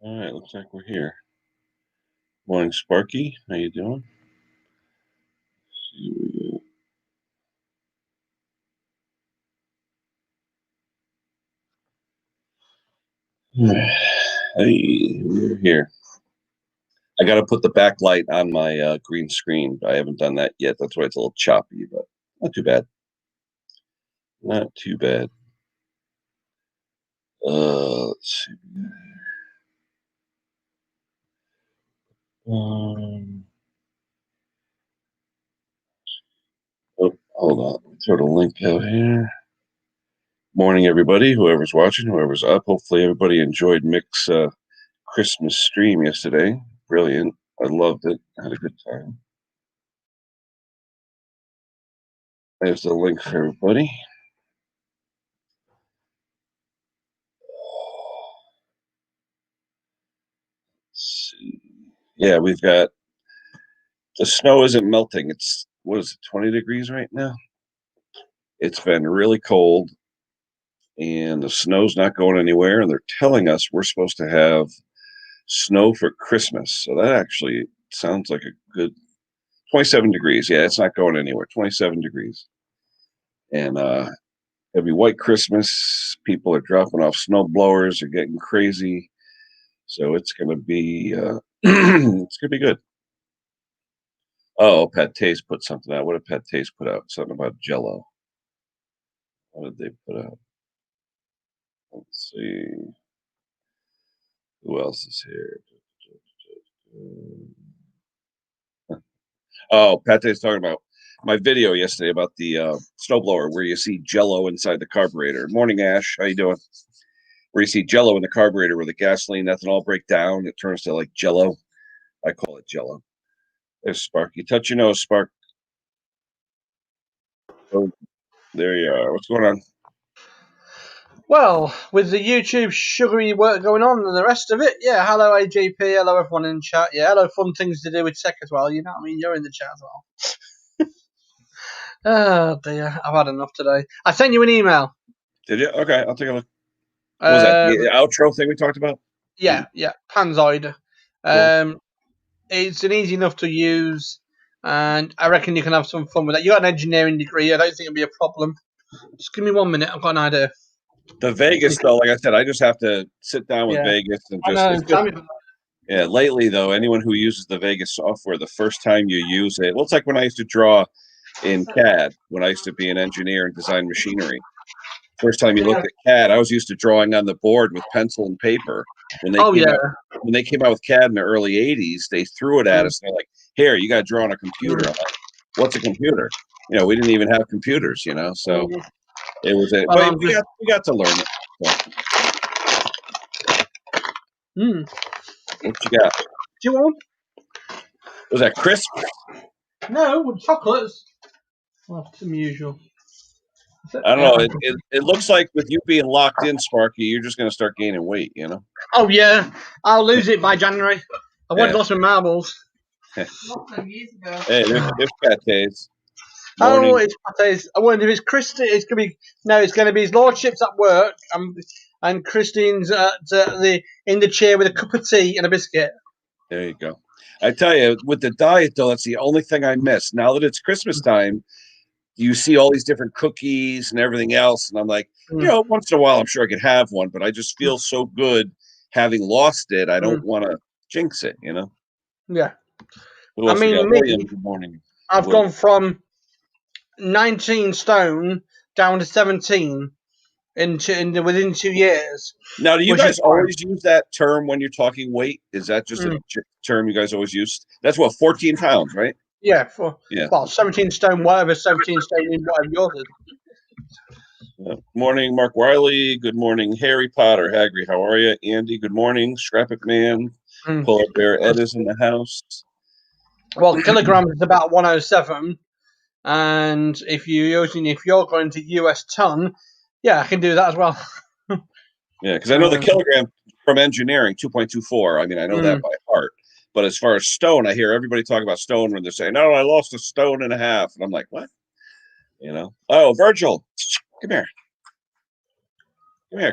All right, looks like we're here. Morning, Sparky. How you doing? Hey, we're here. I got to put the backlight on my green screen. I haven't done that yet. That's why it's a little choppy, but not too bad. Not too bad. Let's see. Oh, hold on. Throw the link out here. Morning, everybody. Whoever's watching, whoever's up. Hopefully, everybody enjoyed Mick's Christmas stream yesterday. Brilliant. I loved it. I had a good time. There's the link for everybody. Let's see. Yeah, we've got the snow isn't melting. It's what is it, 20 degrees right now? It's been really cold and the snow's not going anywhere. And they're telling us we're supposed to have snow for Christmas. So that actually sounds like a good 27 degrees. Yeah, it's not going anywhere. 27 degrees. And it'll be white Christmas. People are dropping off snow blowers, are getting crazy. So it's gonna be it's gonna be good. Oh, Pat Taste put something out. What did Pat Taste put out? Something about Jello. What did they put out? Let's see. Who else is here? Oh, Pat Taste talking about my video yesterday about the snowblower where you see Jello inside the carburetor. Morning, Ash. How you doing? Where you see Jello in the carburetor where the gasoline, ethanol break down. It turns to like Jello. I call it Jello. There's Sparky. Touch your nose, Spark. Oh, there you are. What's going on? Well, with the YouTube sugary work going on and the rest of it, yeah. Hello, AJP. Hello, everyone in chat. Yeah, hello, fun things to do with tech as well. You know what I mean? You're in the chat as well. Oh, dear. I've had enough today. I sent you an email. Did you? Okay, I'll take a look. What was that? The outro thing we talked about? Yeah, Panzoid. Cool. It's an easy enough to use, and I reckon you can have some fun with it. You got an engineering degree. I don't think it'll be a problem. Just give me 1 minute. I've got an idea. The Vegas, though, like I said, I just have to sit down with Vegas and just. I know. Yeah, lately, though, anyone who uses the Vegas software, the first time you use it, well, it's like when I used to draw in CAD, when I used to be an engineer and design machinery. First time you looked at CAD, I was used to drawing on the board with pencil and paper. When they came out with CAD in the early 80s, they threw it at us. They're like, here, you got to draw on a computer. I'm like, what's a computer? You know, we didn't even have computers, you know, so it was a, but we got to learn it. So. What you got? Do you want? Was that crisp? No, with chocolates. Well, some usual. I don't know. It looks like with you being locked in, Sparky, you're just going to start gaining weight, you know? Oh, yeah. I'll lose it by January. I've already lost my marbles. Hey, there's Pate's. Oh, it's Pate's. I wonder if it's Christine. It's going to be, no, it's going to be his lordship's at work and Christine's in the chair with a cup of tea and a biscuit. There you go. I tell you, with the diet, though, that's the only thing I miss. Now that it's Christmas time, you see all these different cookies and everything else. And I'm like, you know, once in a while, I'm sure I could have one, but I just feel so good having lost it. I don't want to jinx it, you know? Yeah. I mean, William, good morning. I've gone from 19 stone down to 17 within 2 years. Now, do you guys always use that term when you're talking weight? Is that just a term you guys always use? That's what, 14 pounds, right? Yeah, well, 17 stone, whatever, 17 stone in whatever yours is. Morning, Mark Wiley. Good morning, Harry Potter. Hagrid, how are you? Andy, good morning. Scrappic Man. Polar Bear Ed is in the house. Well, kilograms is about 107. And if you're going to US ton, yeah, I can do that as well. Yeah, because I know the kilogram from engineering, 2.24. I mean, I know that by heart. But as far as stone, I hear everybody talk about stone when they're saying, "No, I lost 1.5 stone," and I'm like, "What?" You know? Oh, Virgil, come here,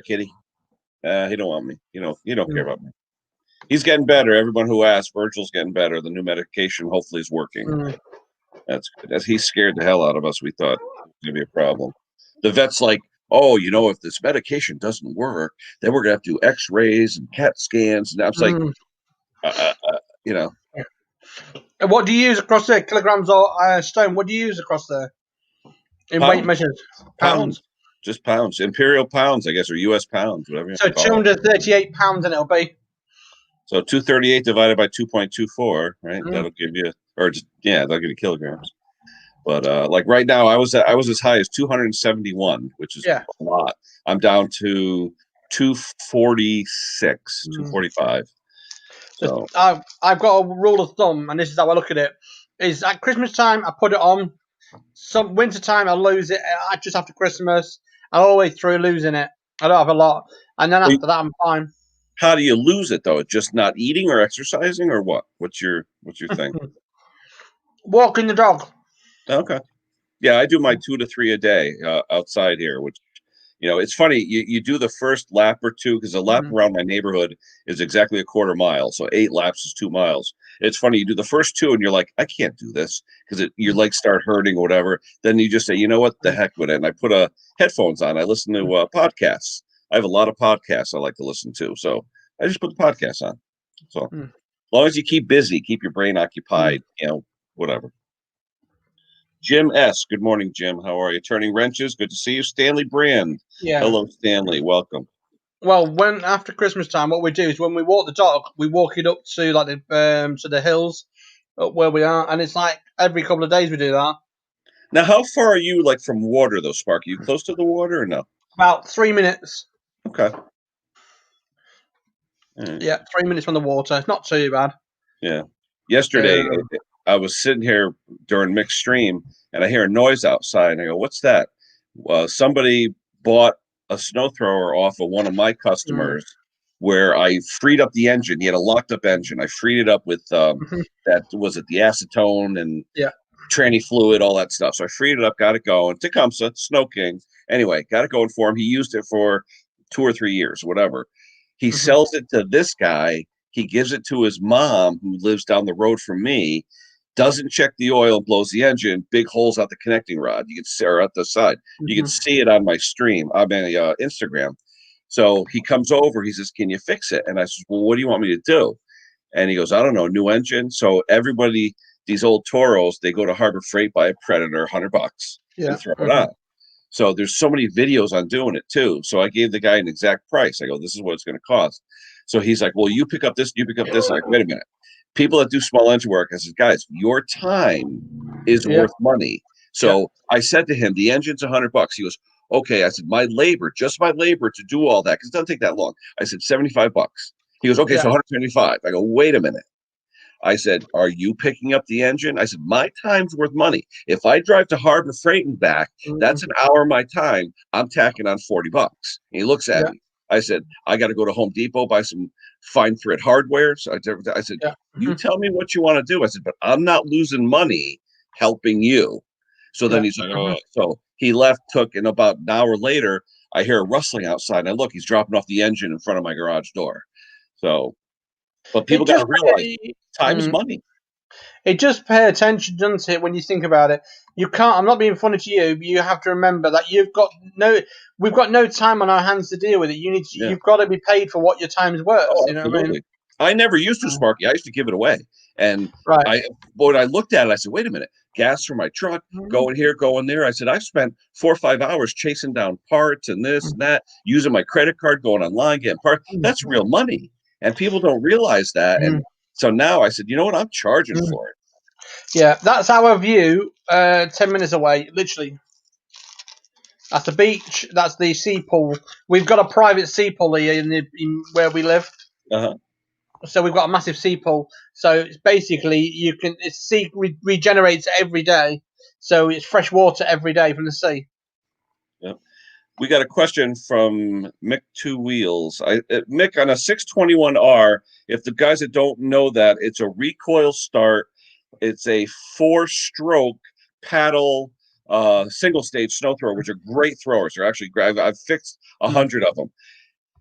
kitty. He don't want me. You don't care about me. He's getting better. Everyone who asked, Virgil's getting better. The new medication hopefully is working. That's good. As he scared the hell out of us, we thought it was going to be a problem. The vet's like, oh, if this medication doesn't work, then we're going to have to do X-rays and CAT scans. And I was like, And what do you use across there? Kilograms or stone? What do you use across there in weight measures? Pounds. Just pounds. Imperial pounds, I guess, or US pounds, whatever you So 238 pounds, and it'll be. So 238 divided by 2.24, right? That'll give you, that'll give you kilograms. But like right now, I was as high as 271, which is a lot. I'm down to 246, 245. So I've got a rule of thumb, and this is how I look at it: is at Christmas time I put it on. Some winter time I lose it. Just after Christmas, I always through losing it. I don't have a lot, and then after that I'm fine. How do you lose it though? Just not eating or exercising, or what? What's your thing? Walking the dog. Okay. Yeah, I do my 2 to 3 a day outside here, which, it's funny. You do the first lap or two, because a lap around my neighborhood is exactly a quarter mile. So 8 laps is 2 miles. It's funny. You do the first 2 and you're like, I can't do this because your legs start hurting or whatever. Then you just say, you know what, the heck with it. And I put headphones on. I listen to podcasts. I have a lot of podcasts I like to listen to. So I just put the podcast on. So as long as you keep busy, keep your brain occupied, whatever. Jim S. Good morning, Jim. How are you? Turning wrenches. Good to see you. Stanley Brand. Yeah. Hello, Stanley. Welcome. Well, after Christmas time, what we do is when we walk the dog, we walk it up to the hills up where we are, and it's like every couple of days we do that. Now, how far are you from water though, Spark? Are you close to the water or no? About 3 minutes. Okay. Yeah, 3 minutes from the water. It's not too bad. Yeah. Yesterday, I was sitting here during mixed stream, and I hear a noise outside, and I go, "What's that?" Somebody bought a snow thrower off of one of my customers, where I freed up the engine. He had a locked up engine. I freed it up with that was it, the acetone and tranny fluid, all that stuff. So I freed it up, got it going. Tecumseh, Snow King. Anyway, got it going for him. He used it for 2 or 3 years, whatever. He sells it to this guy. He gives it to his mom, who lives down the road from me. Doesn't check the oil, blows the engine, big holes out the connecting rod. You can see, or at the side. You can see it on my stream, on my Instagram. So he comes over. He says, "Can you fix it?" And I said, "Well, what do you want me to do?" And he goes, "I don't know, new engine." So everybody, these old Toros, they go to Harbor Freight, buy a Predator, $100, and throw it on. So there's so many videos on doing it too. So I gave the guy an exact price. I go, "This is what it's going to cost." So he's like, "Well, you pick up this, you pick up this." I'm like, "Wait a minute. People that do small engine work," I said, "Guys, your time is worth money." So I said to him, "The engine's $100." He goes, "Okay." I said, "My labor, just my labor to do all that, because it doesn't take that long." I said, $75. He goes, "Okay, so 175." I go, "Wait a minute." I said, "Are you picking up the engine?" I said, "My time's worth money. If I drive to Harbor Freight and back, that's an hour of my time. I'm tacking on $40. And he looks at me. I said, "I got to go to Home Depot, buy some fine thread hardware." So I said, "You tell me what you want to do." I said, "But I'm not losing money helping you." So then he's like, "Oh." So he left, and about an hour later, I hear a rustling outside. And I look, he's dropping off the engine in front of my garage door. So, but people got to realize time is money. It just pay attention, doesn't it, when you think about it? You can't. I'm not being funny to you, but you have to remember that we've got no time on our hands to deal with it. You've got to be paid for what your time's worth. Oh, you know absolutely. what I mean? I never used to, Sparky. I used to give it away. And when I looked at it, I said, "Wait a minute, gas for my truck, going here, going there." I said, "I've spent 4 or 5 hours chasing down parts and this and that, using my credit card, going online, getting parts. That's real money." And people don't realize that. And so now I said, "You know what? I'm charging for it." Yeah, that's our view. 10 minutes away, literally. That's the beach. That's the sea pool. We've got a private sea pool here in where we live. So we've got a massive sea pool. So it's basically sea regenerates every day. So it's fresh water every day from the sea. Yep. We got a question from Mick Two Wheels. Mick, on a 621R, if the guys that don't know that, it's a recoil start. It's a 4-stroke paddle single stage snow thrower, which are great throwers. They're actually, I've fixed 100 of them.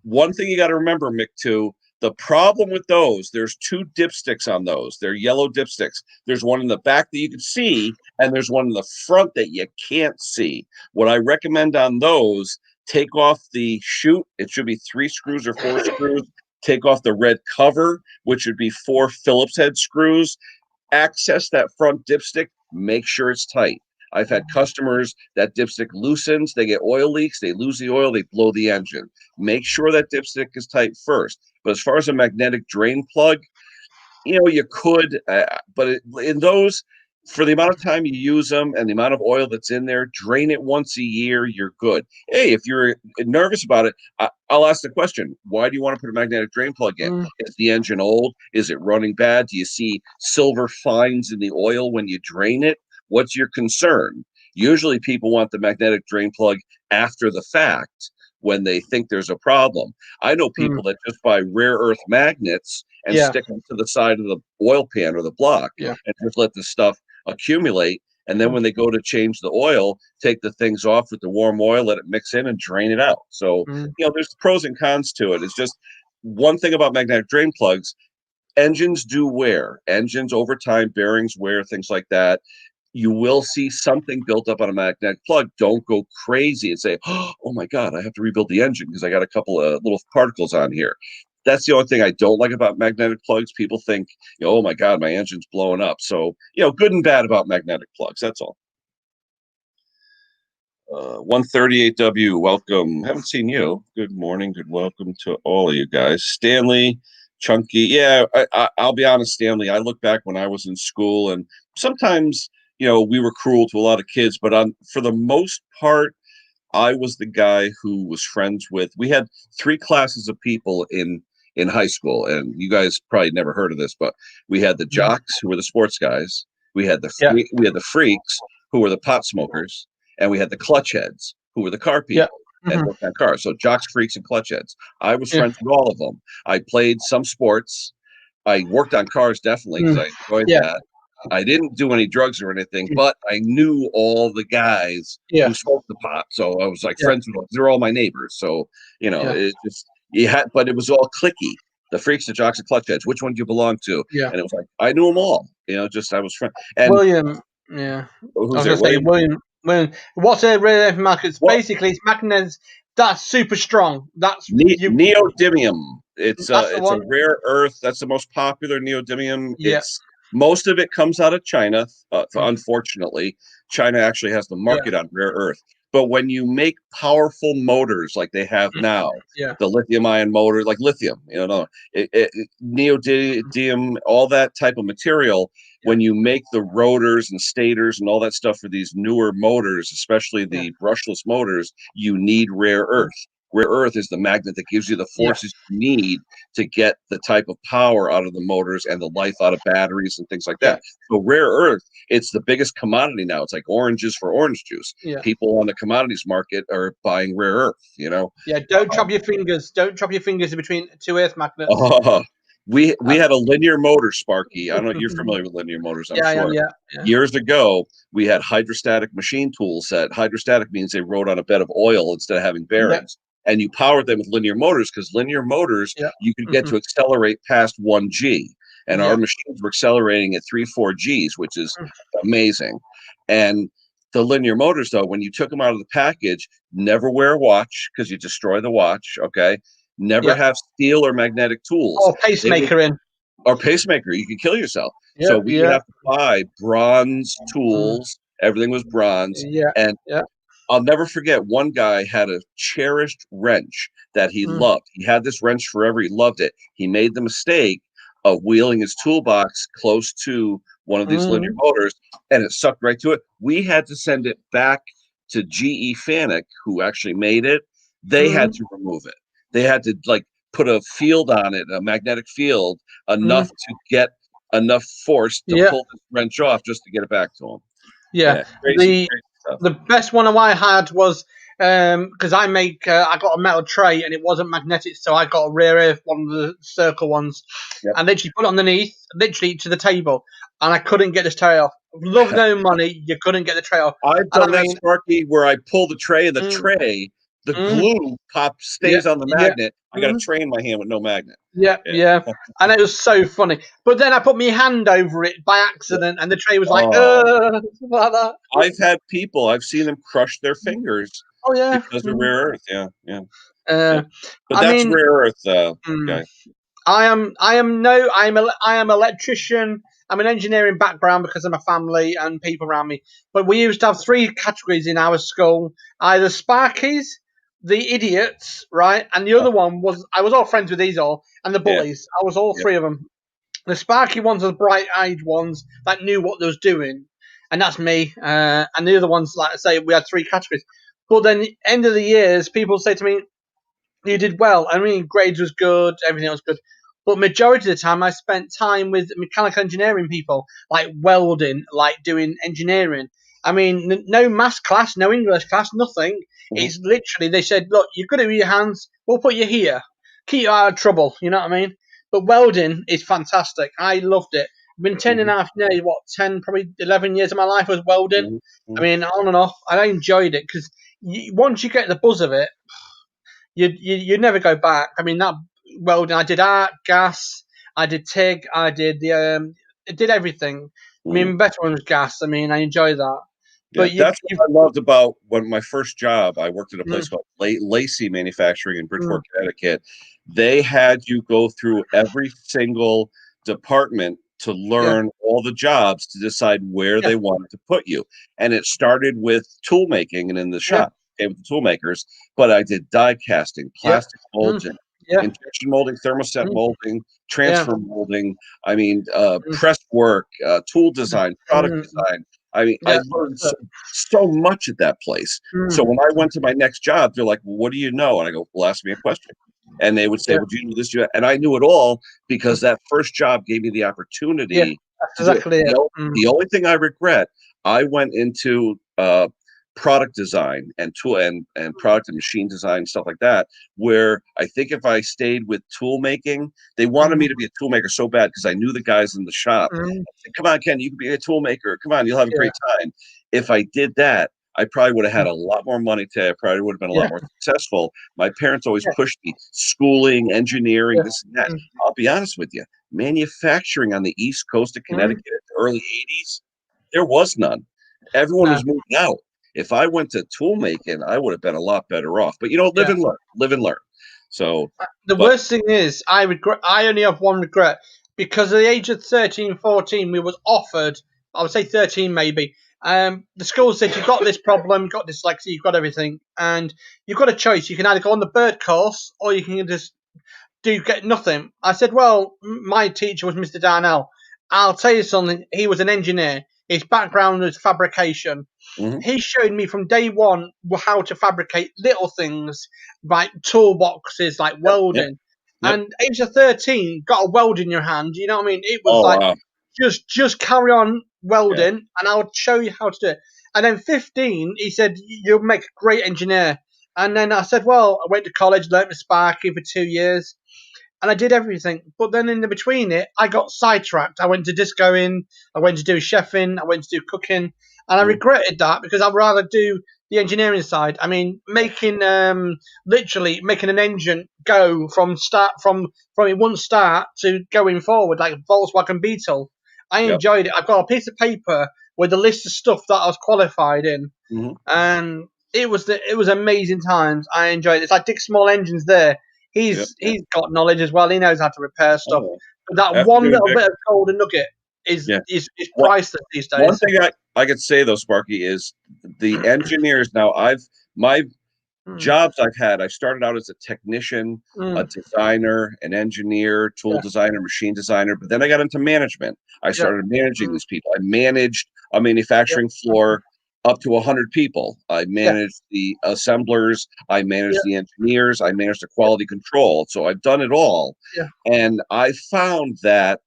One thing you got to remember, Mick, too, The problem with those, there's two dipsticks on those. They're yellow dipsticks. There's one in the back that you can see, and there's one in the front that you can't see. What I recommend on those, take off the chute. It should be 3 screws or 4 screws. Take off the red cover, which would be 4 Phillips head screws. Access that front dipstick. Make sure it's tight. I've had customers that dipstick loosens, they get oil leaks, they lose the oil, they blow the engine. Make sure that dipstick is tight first. But as far as a magnetic drain plug, you could, in those, for the amount of time you use them and the amount of oil that's in there, drain it once a year, you're good. Hey, if you're nervous about it, I'll ask the question, why do you want to put a magnetic drain plug in? Is the engine old? Is it running bad? Do you see silver fines in the oil when you drain it? What's your concern? Usually people want the magnetic drain plug after the fact when they think there's a problem. I know people that just buy rare earth magnets and stick them to the side of the oil pan or the block and just let the stuff accumulate. And then when they go to change the oil, take the things off with the warm oil, let it mix in and drain it out. So, there's pros and cons to it. It's just one thing about magnetic drain plugs. Engines do wear. Engines over time, bearings wear, things like that. You will see something built up on a magnetic plug. Don't go crazy and say, oh my God, I have to rebuild the engine because I got a couple of little particles on here. That's the only thing I don't like about magnetic plugs. People think, oh my God, my engine's blowing up. So, good and bad about magnetic plugs. That's all. 138W, welcome. Haven't seen you. Good morning. Good welcome to all of you guys. Stanley, Chunky. Yeah, I'll be honest, Stanley. I look back when I was in school, and sometimes we were cruel to a lot of kids, but for the most part, I was the guy who was friends with. We had 3 classes of people in high school, and you guys probably never heard of this, but we had the jocks who were the sports guys. We had the freaks who were the pot smokers, and we had the clutch heads who were the car people and worked on cars. So jocks, freaks, and clutch heads. I was friends with all of them. I played some sports. I worked on cars definitely because I enjoyed that. I didn't do any drugs or anything, but I knew all the guys who smoked the pot. So I was like friends with them. They're all my neighbors. So, it just, but it was all cliquey. The freaks, the jocks, and clutch heads. Which one do you belong to? And it was like, I knew them all. I was friends. And William, who's I was going to say, William? What's a rare earth magnet? Basically, it's magnets that's super strong. That's neodymium. It's a one. rare earth. That's the most popular neodymium. Most of it comes out of China. Unfortunately, China actually has the market on rare earth. But when you make powerful motors like they have now, the lithium-ion motor, like lithium, neodymium, all that type of material, when you make the rotors and stators and all that stuff for these newer motors, especially the brushless motors, you need rare earth. Rare earth is the magnet that gives you the forces you need to get the type of power out of the motors and the life out of batteries and things like that. So rare earth, it's the biggest commodity now. It's like oranges for orange juice. People on the commodities market are buying rare earth, Yeah, don't chop your fingers. Don't chop your fingers in between 2 earth magnets. We had a linear motor, Sparky. I don't know if you're familiar with linear motors, I'm sure. Years ago, we had hydrostatic machine tools that hydrostatic means they rode on a bed of oil instead of having bearings. And you powered them with linear motors because linear motors, you could get to accelerate past 1G. And our machines were accelerating at 3-4 Gs, which is amazing. And the linear motors, though, when you took them out of the package, never wear a watch because you destroy the watch, okay? Never have steel or magnetic tools. Or pacemaker Or pacemaker, you could kill yourself. So we would have to buy bronze tools. Everything was bronze. And I'll never forget, one guy had a cherished wrench that he loved. He had this wrench forever. He loved it. He made the mistake of wheeling his toolbox close to one of these linear motors, and it sucked right to it. We had to send it back to GE Fanuc, who actually made it. They had to remove it. They had to put a field on it, a magnetic field, enough to get enough force to pull this wrench off just to get it back to him. Crazy stuff. The best one I had was because I got a metal tray and it wasn't magnetic, so I got a rare earth, one of the circle ones, and literally put it underneath, literally to the table, and I couldn't get this tray off. Love no money, you couldn't get the tray off. I've done that, Sparky, where I pull the tray, and the tray, the Mm. glue stays on the Yeah. magnet. I got a Mm. tray in my hand with no magnet. Yeah, Yeah. and it was so funny. But then I put my hand over it by Yeah. accident, and the tray was like, Oh, like that. I've seen them crush their fingers Oh yeah. because of Mm. rare earth. Yeah, yeah, yeah. Uh, But I that's mean, rare earth, mm, guy. I am electrician. I'm an engineering background because of my family and people around me. But we used to have three categories in our school: either Sparkies, the idiots, right, and the other one was I was all friends with these all, and the Yeah, bullies. I was all yeah. three of them. The sparky ones are the bright-eyed ones that knew what they was doing, and that's me. And the other ones, like I say, we had three categories. But then, end of the years, people say to me, "You did well." I mean, grades was good, everything was good. But majority of the time, I spent time with mechanical engineering people, like welding, like doing engineering. I mean, no maths class, no English class, nothing. Mhm, It's literally they said, "Look, you're good at your hands. We'll put you here, keep you out of trouble." You know what I mean? But welding is fantastic. I loved it. I've been 10 and mhm, a half, nearly what, 10, probably 11 years of my life was welding. mhm, I mhm, mean, on and off. I enjoyed it because once you get the buzz of it, you never go back. I mean, that welding, I did art, gas, I did TIG, I did everything. I mhm. mean, better one was gas. I mean, I enjoy that. Yeah, But that's you, what I loved about when my first job. I worked at a mm, place called Lacey Manufacturing in mm, Bridgeport, Connecticut. They had you go through every single department to yeah, learn all the jobs to decide where yeah, they wanted to put you. And it started with tool making and in the yeah, shop, okay, with the tool makers. But I did die casting, yeah, plastic mm, molding, yeah, injection molding, thermoset mm, molding, yeah, transfer molding. I mean, mm, press work, tool design, product mm, design. I mean, I yeah, learned that's so much at that place. it. So when I went to my next job, they're like, well, "What do you know?" And I go, "Well, ask me a question." And they would say, Yeah, "Well, do you know this?" And I knew it all mm, because that first job gave me the yeah, opportunity that's to do it. exactly it. The only thing I regret, I went into product design and tool and product and machine design stuff like that. Where I think if I stayed with tool making, they wanted Mm, me to be a tool maker so bad because I knew the guys in the shop. mm, I said, "Come on, Ken, you can be a tool maker. Come on, you'll have a yeah, great time." If I did that, I probably would have mm, had a lot more money today. I probably would have been a yeah, lot more successful. My parents always yeah, pushed me, schooling, engineering, yeah, this and that. mm, I'll be honest with you, manufacturing on the east coast of mm, Connecticut in the early 80s, there was none. Everyone no. was moving out. If I went to tool making, I would have been a lot better off. But live Yeah. and learn, live and learn. So, The but worst thing is, I only have one regret because at the age of 13, 14, we was offered. I would say 13 maybe. The school said you've got this problem, you've got dyslexia, you've got everything, and you've got a choice. You can either go on the bird course or you can just do get nothing. I said, well, my teacher was Mr. Darnell. I'll tell you something. He was an engineer. His background was fabrication. mhm, He showed me from day one how to fabricate little things like toolboxes, like yep, yep, welding. yep. And age of 13, got a weld in your hand. You know what I mean? It was Oh like wow, just carry on yeah, welding, and I'll show you how to do it. And then 15, he said you'll make a great engineer. And then I said, well, I went to college, learnt the Sparky for 2 years and I did everything. But then in the between it, I got sidetracked. I went to discoing, I went to do chefing, I went to do cooking, and I mhm, regretted that because I'd rather do the engineering side. I mean, making literally making an engine go from it one start to going forward like a Volkswagen Beetle. I yep, enjoyed it. I've got a piece of paper with a list of stuff that I was qualified in, mhm, and it was amazing times. I enjoyed it. It's like Dick Small Engines there. yep, yep. He's got knowledge as well. He knows how to repair stuff. Oh, But that after one doing little big, bit of golden nugget yeah. is What priceless these One days. thing I could say though, Sparky, is the engineers. Now, my Mm, jobs I've had. I started out as a technician, a mm, designer, an engineer, tool yeah, designer, machine designer. But then I got into management. I yeah, started managing mm, these people. I managed a yeah, manufacturing floor up to 100 people. I yeah, managed the assemblers. I yeah, managed the engineers. I managed the quality control. So I've done it all. yeah, And I found that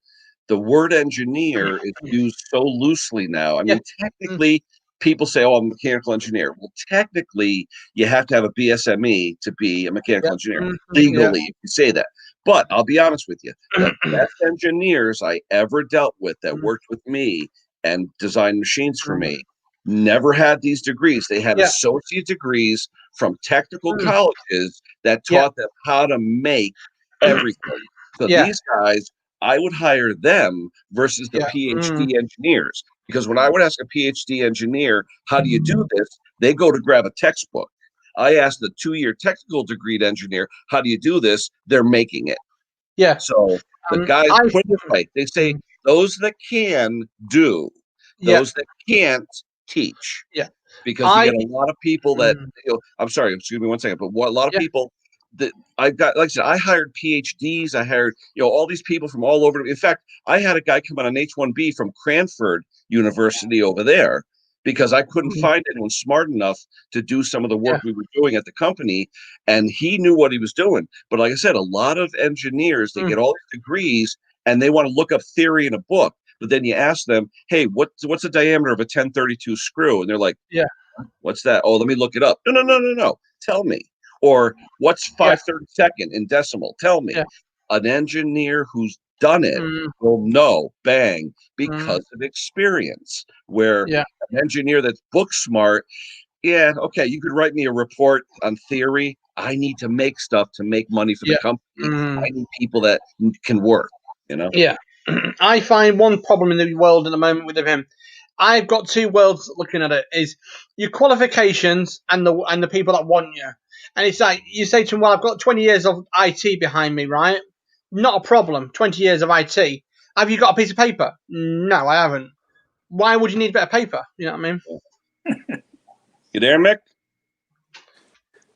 the word engineer is used so loosely now. I yeah, mean, mm, technically, people say, "Oh, I'm a mechanical engineer." Well, technically, you have to have a BSME to be a yeah, mechanical engineer mm, yeah, legally, if you say that. But I'll be honest with you, the best engineers I ever dealt with that mm, worked with me and designed machines for mm, me never had these degrees. They had yeah, associate degrees from technical colleges that taught them how to make everything. So these guys, I would hire them versus the PhD engineers. Because when I would ask a PhD engineer, how do you do this? They go to grab a textbook. I asked the 2-year technical degreed engineer, how do you do this? They're making it. Yeah. So the guys put it this way, they say those that can do, those that can't teach. Yeah. Because you get a lot of people that, I'm sorry, excuse me one second, but a lot of people that I've got, like I said, I hired PhDs, I hired, all these people from all over. In fact, I had a guy come on an H-1B from Cranford University over there because I couldn't find anyone smart enough to do some of the work we were doing at the company. And he knew what he was doing. But like I said, a lot of engineers, they get all these degrees and they want to look up theory in a book. But then you ask them, hey, what's the diameter of a 1032 screw? And they're like, what's that? Oh, let me look it up. No. Tell me. Or what's 5/32 in decimal? Tell me. An engineer who's done it will know, bang, because of experience. Where an engineer that's book smart, okay, you could write me a report on theory. I need to make stuff to make money for the company. I need people that can work, Yeah. I find one problem in the world at the moment with him. I've got two worlds looking at it: is your qualifications and the people that want you. And it's like you say to him, "Well, I've got 20 years of IT behind me, right? Not a problem. 20 years of IT. Have you got a piece of paper? No, I haven't. Why would you need a bit of paper? You know what I mean? You there, Mick?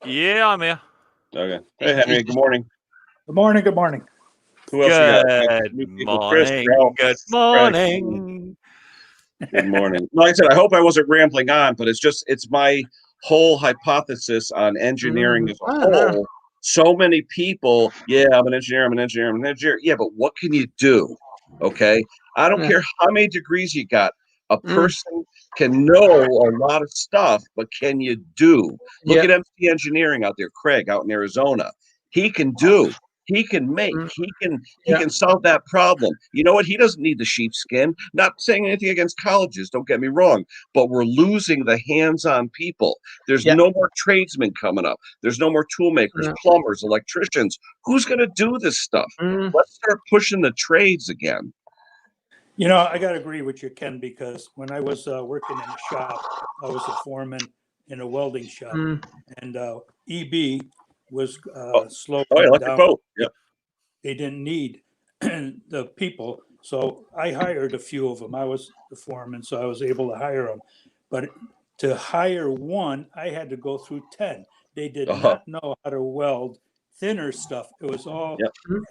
Yeah, I'm here. Okay. Hey, Henry. Good morning. Good morning. Good morning. Who else you got? Good morning. Good morning. Good morning. Like I said, I hope I wasn't rambling on, but it's my whole hypothesis on engineering as a whole. So many people, I'm an engineer, I'm an engineer. Yeah, but what can you do? Okay. I don't care how many degrees you got. A person can know a lot of stuff, but can you do? Look at MC Engineering out there, Craig out in Arizona. He can do. He can make. He can solve that problem. You know what? He doesn't need the sheepskin. Not saying anything against colleges. Don't get me wrong. But we're losing the hands-on people. There's no more tradesmen coming up. There's no more tool makers, plumbers, electricians. Who's going to do this stuff? Let's start pushing the trades again. I got to agree with you, Ken, because when I was working in a shop, I was a foreman in a welding shop, and EB was slowing down. Boat. Yep. They didn't need the people, so I hired a few of them. I was the foreman, so I was able to hire them. But to hire one, I had to go through 10. They did not know how to weld thinner stuff. It was all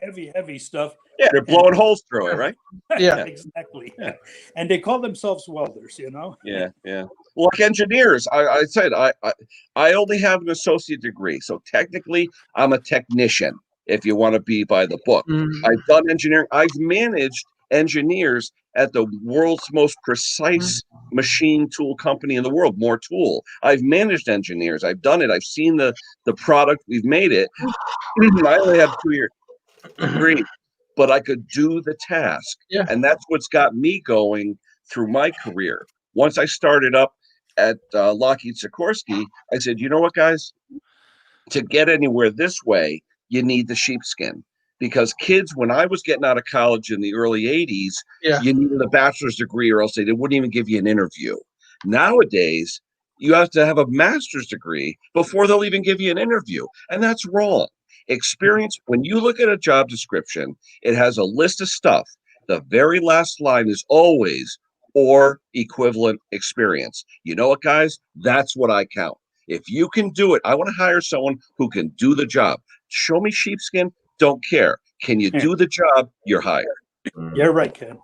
heavy stuff. Yeah, they're blowing holes through it, right? Yeah, exactly. Yeah. And they call themselves welders, Yeah. Well, like engineers, I said I only have an associate degree, so technically I'm a technician. If you want to be by the book, I've done engineering. I've managed engineers at the world's most precise machine tool company in the world, More Tool. I've managed engineers. I've done it. I've seen the product. We've made it. I only have 2-year degree, but I could do the task. Yeah. And that's what's got me going through my career. Once I started up at Lockheed Sikorsky, I said, you know what, guys? To get anywhere this way, you need the sheepskin. Because kids, when I was getting out of college in the early 80s, you needed a bachelor's degree or else they wouldn't even give you an interview. Nowadays, you have to have a master's degree before they'll even give you an interview. And that's wrong. Experience, when you look at a job description, it has a list of stuff. The very last line is always or equivalent experience. You know what, guys? That's what I count. If you can do it, I want to hire someone who can do the job. Show me sheepskin, don't care. Can you do the job? You're hired. You're right, Ken.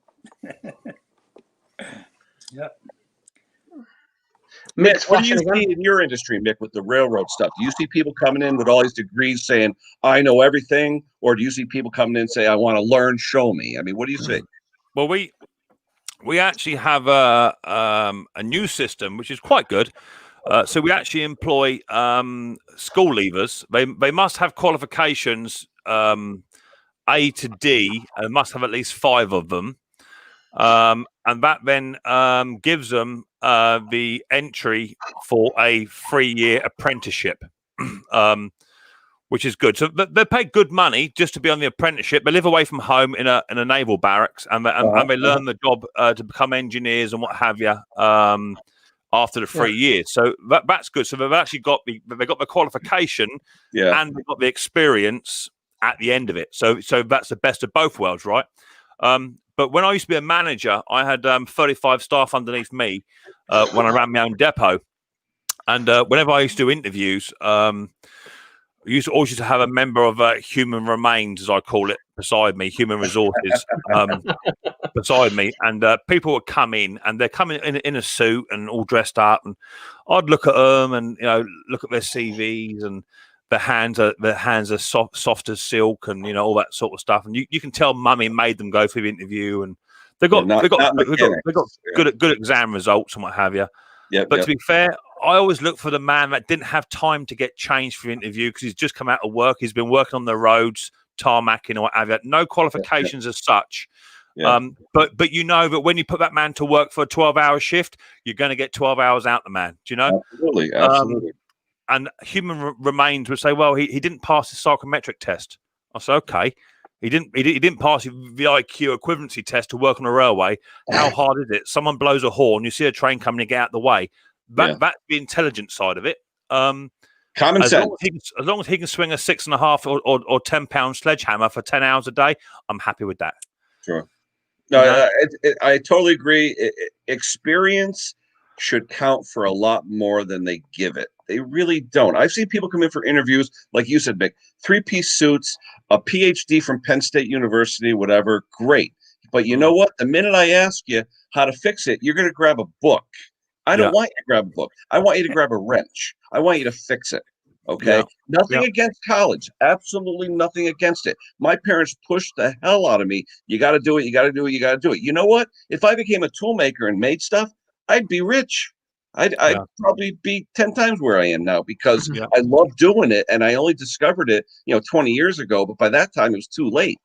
Mick, what do you see in your industry, Mick, with the railroad stuff? Do you see people coming in with all these degrees saying, I know everything? Or do you see people coming in and say, I want to learn, show me? I mean, what do you see? Well, we actually have a new system, which is quite good. So we actually employ school leavers. They must have qualifications A to D and must have at least 5 of them. And that then gives them the entry for a 3-year apprenticeship, which is good. So they pay good money just to be on the apprenticeship. They live away from home in a naval barracks, and they learn the job to become engineers and what have you. After the 3 years, so that's good. So they've actually got the qualification, and they've got the experience at the end of it. So that's the best of both worlds, right? But when I used to be a manager, I had 35 staff underneath me when I ran my own depot, and whenever I used to do interviews, always used to have a member of human remains, as I call it, beside me, human resources. Beside me, and people would come in, and they're coming in a suit and all dressed up, and I'd look at them and look at their CVs, and their hands are soft as silk, and all that sort of stuff, and you can tell mummy made them go through the interview, and they got good exam results and what have you. To be fair, I always look for the man that didn't have time to get changed for the interview because he's just come out of work, he's been working on the roads, tarmacking or what have you, no qualifications as such. But that when you put that man to work for a 12-hour shift, you're going to get 12 hours out the man. Do you know? Absolutely. And human remains would say, well, he didn't pass the psychometric test. I said, okay, he didn't pass the IQ equivalency test to work on a railway. How hard is it? Someone blows a horn, you see a train coming, to get out the way. That's the intelligent side of it. Common sense. As long as he can swing a 6.5 or 10-pound sledgehammer for 10 hours a day, I'm happy with that. Sure. No, I totally agree. Experience should count for a lot more than they give it. They really don't. I've seen people come in for interviews, like you said, Mick, 3-piece suits, a PhD from Penn State University, whatever. Great. But you know what? The minute I ask you how to fix it, you're going to grab a book. I don't want you to grab a book. I want you to grab a wrench. I want you to fix it. Okay. Nothing against college. Absolutely nothing against it. My parents pushed the hell out of me. You got to do it. You got to do it. You got to do it. You know what? If I became a tool maker and made stuff, I'd be rich. I'd probably be 10 times where I am now because I love doing it. And I only discovered it, 20 years ago. But by that time, it was too late.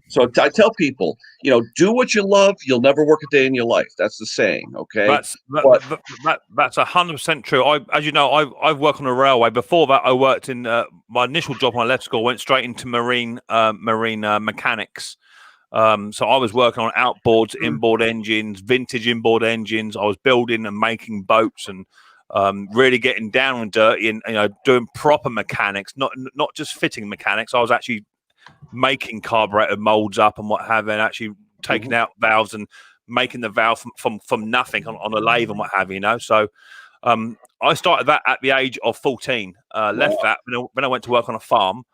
So I tell people, do what you love. You'll never work a day in your life. That's the saying. Okay. That's 100% true. As you know, I've worked on a railway. Before that, I worked in my initial job when I left school, went straight into marine mechanics. So I was working on outboards, inboard engines, vintage inboard engines. I was building and making boats and really getting down and dirty and doing proper mechanics, not just fitting mechanics. I was actually making carburetor molds up and what have you, and actually taking out valves and making the valve from nothing on a lathe and what have you. So I started that at the age of 14. Left that when I went to work on a farm.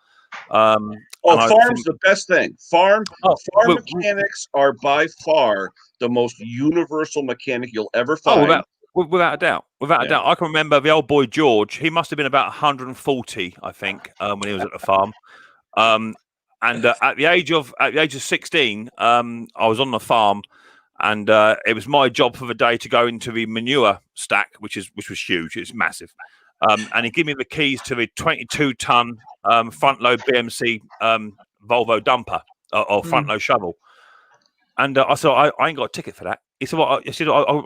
Farm's the best thing. Farm mechanics are by far the most universal mechanic you'll ever find. Without a doubt. I can remember the old boy George. He must have been about 140, I think, when he was at the farm. And at the age of 16, I was on the farm, and it was my job for the day to go into the manure stack, which was huge. It's massive. And he gave me the keys to the 22-ton front load BMC Volvo dumper or front load shovel. And I said, I ain't got a ticket for that. He said, well,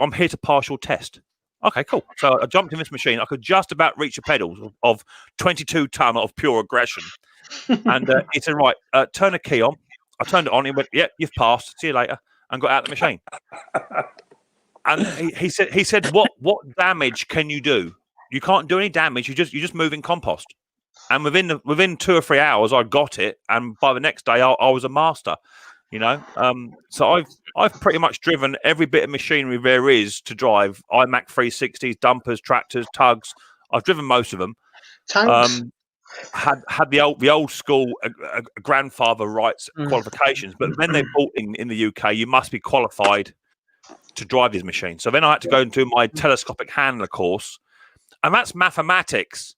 I'm here to pass your test. Okay, cool. So I jumped in this machine. I could just about reach the pedals of 22-ton of pure aggression. And he said, right, turn the key on. I turned it on. He went, yeah, you've passed. See you later. And got out of the machine. And he said, what damage can you do? You can't do any damage. You're just moving compost. And within 2 or 3 hours, I got it. And by the next day, I was a master. So I've pretty much driven every bit of machinery there is to drive. iMac 360s, dumpers, tractors, tugs. I've driven most of them. Tanks. Had the old school grandfather rights qualifications, but then they bought in the UK, you must be qualified to drive these machines. So then I had to go and do my telescopic handler course, and that's mathematics,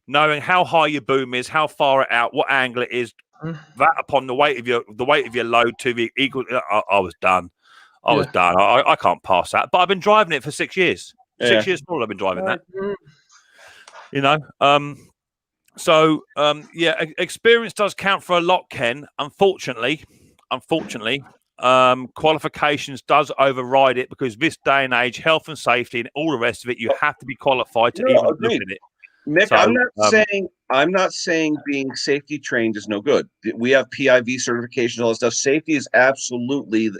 knowing how high your boom is, how far it out, what angle it is, that upon the weight of your load to the equal. I was done. I was done. I can't pass that. But I've been driving it for 6 years. 6 years full. I've been driving that. Experience does count for a lot, Ken. Unfortunately, qualifications does override it, because this day and age, health and safety and all the rest of it, you have to be qualified to even look at it. Mick, So, I'm not saying being safety trained is no good. We have PIV certification, all that stuff. Safety is absolutely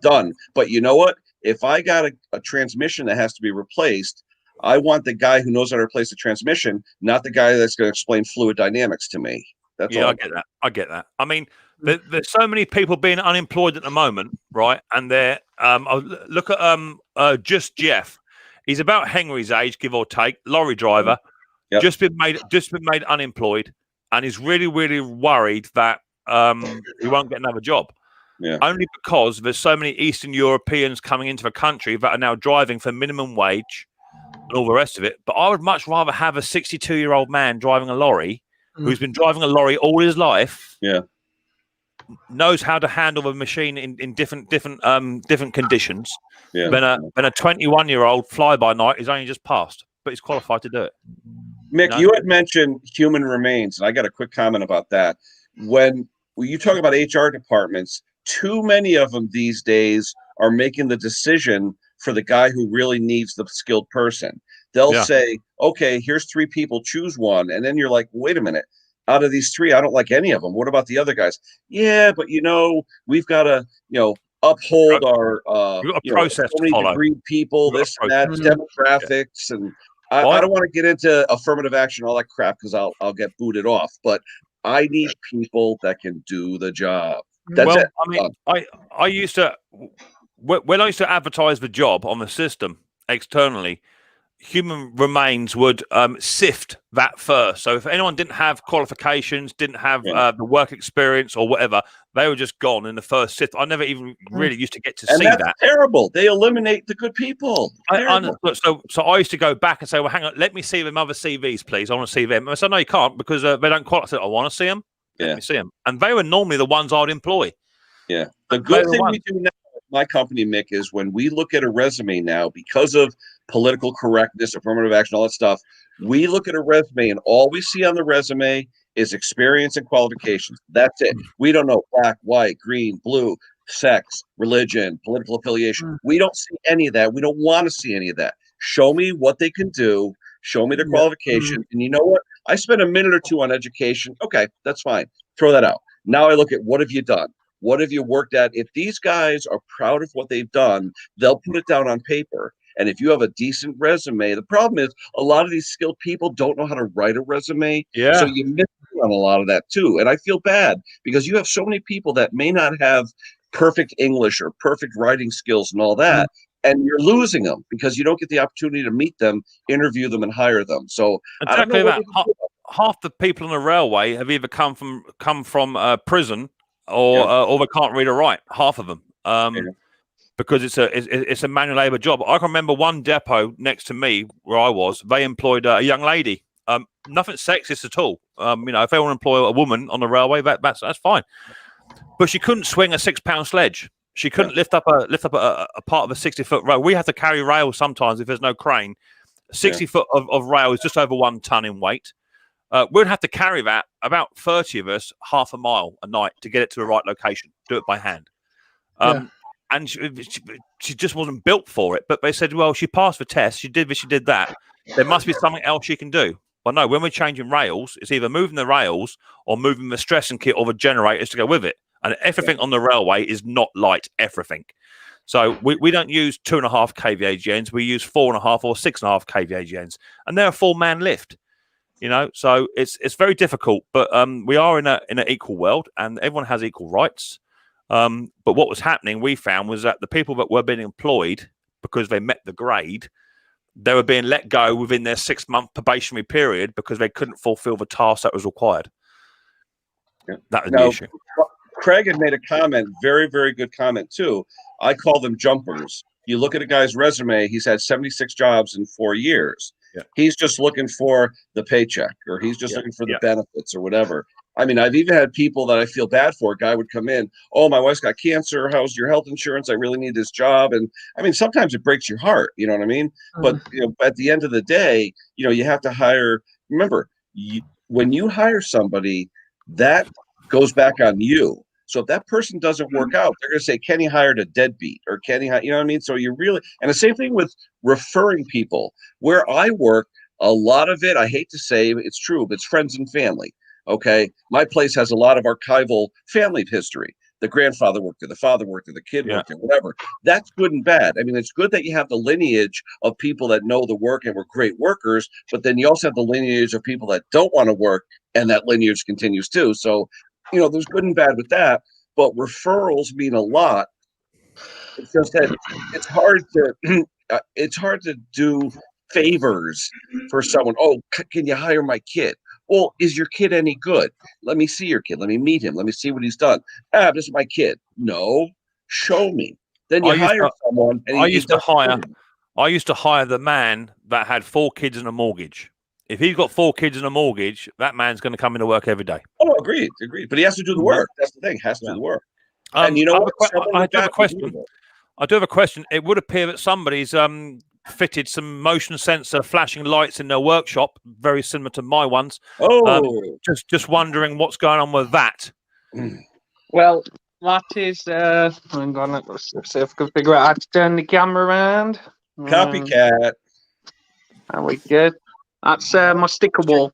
done. But you know what? If I got a transmission that has to be replaced, I want the guy who knows how to replace the transmission, not the guy that's going to explain fluid dynamics to me. That's all. I get that. I get that. I mean, there's so many people being unemployed at the moment, right? And they're look at just Jeff. He's about Henry's age, give or take, lorry driver. Yep. Just been made unemployed, and he's really worried that he won't get another job. Yeah. Only because there's so many Eastern Europeans coming into the country that are now driving for minimum wage and all the rest of it. But I would much rather have a 62-year-old man driving a lorry who's been driving a lorry all his life. Yeah. Knows how to handle a machine in different conditions. Yeah. Than a 21-year-old fly by night who's only just passed, but he's qualified to do it. Mick, you had mentioned human remains, and I got a quick comment about that. When you talk about HR departments, too many of them these days are making the decision for the guy who really needs the skilled person. They'll say, okay, here's 3 people, choose one. And then you're like, wait a minute, out of these 3, I don't like any of them. What about the other guys? Yeah, but we've got to, uphold our process so many to follow. degree people, this and that, demographics, and I don't want to get into affirmative action, all that crap, because I'll get booted off. But I need people that can do the job. That's it. I mean, I used to, when I used to advertise the job on the system externally, human remains would sift that first. So if anyone didn't have qualifications, didn't have the work experience or whatever, they were just gone in the first sift. I never even really used to get to see that. Terrible. They eliminate the good people. So I used to go back and say, well, hang on, let me see them other CVs, please. I want to see them. I said, no, you can't, because they don't qualify. I said, I want to see them. Let me see them. And they were normally the ones I'd employ. Yeah. The good thing we do now at my company, Mick, is when we look at a resume now, because of political correctness, affirmative action, all that stuff, we look at a resume and all we see on the resume is experience and qualifications. That's it. We don't know black, white, green, blue, sex, religion, political affiliation. We don't see any of that. We don't want to see any of that. Show me what they can do. Show me their qualification. And you know what? I spent a minute or 2 on education. Okay, that's fine. Throw that out. Now I look at, what have you done? What have you worked at? If these guys are proud of what they've done, they'll put it down on paper. And if you have a decent resume, the problem is a lot of these skilled people don't know how to write a resume. Yeah. So you miss on a lot of that too. And I feel bad because you have so many people that may not have perfect English or perfect writing skills and all that. And you're losing them because you don't get the opportunity to meet them, interview them, and hire them. So exactly that. Half the people on the railway have either come from prison or they can't read or write. Half of them, because it's a manual labour job. I can remember one depot next to me where I was. They employed a young lady. Nothing sexist at all. If they want to employ a woman on the railway, that's fine. But she couldn't swing a 6-pound sledge. She couldn't lift up a part of a 60-foot rail. We have to carry rails sometimes if there's no crane. 60 foot of rail is just over 1 ton in weight. We'd have to carry that, about 30 of us, half a mile a night to get it to the right location. Do it by hand. And she just wasn't built for it. But they said, well, she passed the test. She did this, she did that. There must be something else she can do. Well, no, when we're changing rails, it's either moving the rails or moving the stressing kit or the generators to go with it. And everything on the railway is not light, everything. So we don't use 2.5 kVA gens. We use 4.5 or 6.5 kVA gens. And they're a 4-man lift, So it's very difficult. But we are in an equal world and everyone has equal rights. But what was happening, we found, was that the people that were being employed because they met the grade, they were being let go within their 6-month probationary period because they couldn't fulfill the task that was required. Yeah. That was the issue. Craig had made a comment, very, very good comment too. I call them jumpers. You look at a guy's resume, he's had 76 jobs in 4 years. Yeah. He's just looking for the paycheck, or he's just looking for the benefits or whatever. I mean, I've even had people that I feel bad for. A guy would come in, oh, my wife's got cancer. How's your health insurance? I really need this job. And I mean, sometimes it breaks your heart, you know what I mean? But at the end of the day, you have to hire. Remember, when you hire somebody, that goes back on you. So if that person doesn't work out, they're going to say, Kenny hired a deadbeat, or Kenny, you know what I mean? So you really, and the same thing with referring people. Where I work, a lot of it, I hate to say it's true, but it's friends and family. Okay. My place has a lot of archival family history. The grandfather worked there, the father worked there, the kid worked there, whatever. That's good and bad. I mean, it's good that you have the lineage of people that know the work and were great workers, but then you also have the lineage of people that don't want to work, and that lineage continues too. So, you know, there's good and bad with that, but referrals mean a lot. It's just that it's hard to do favors for someone. Oh, can you hire my kid? Well, is your kid any good? Let me see your kid. Let me meet him. Let me see what he's done. This is my kid. No, show me. Then you hire someone. And I used to hire the man that had 4 kids and a mortgage. If he's got 4 kids and a mortgage, that man's going to come into work every day. Oh, agreed. But he has to do the work. That's the thing. Has to do the work. And you know what? I do have a question. It would appear that somebody's fitted some motion sensor flashing lights in their workshop, very similar to my ones. Just wondering what's going on with that. Well, that is hang on, let's see if I can figure out how to turn the camera around. Copycat. There we go. That's my sticker wall.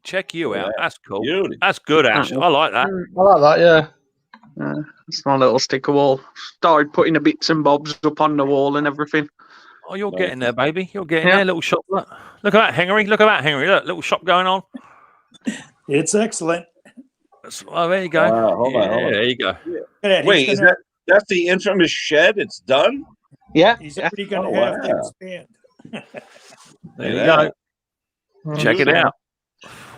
Check you out. That's cool. Beauty. That's good, Ash. I like that. I like that, yeah. It's my little sticker wall. Started putting the bits and bobs up on the wall and everything. Oh, you're getting there, baby. You're getting there. Little shop. Look at that, Henry. Look, little shop going on. It's excellent. Oh, there you go. Wow, hold on. There you go. Wait, that's the infamous shed? It's done? Yeah. He's already going to have to expand. There you go. Check it out.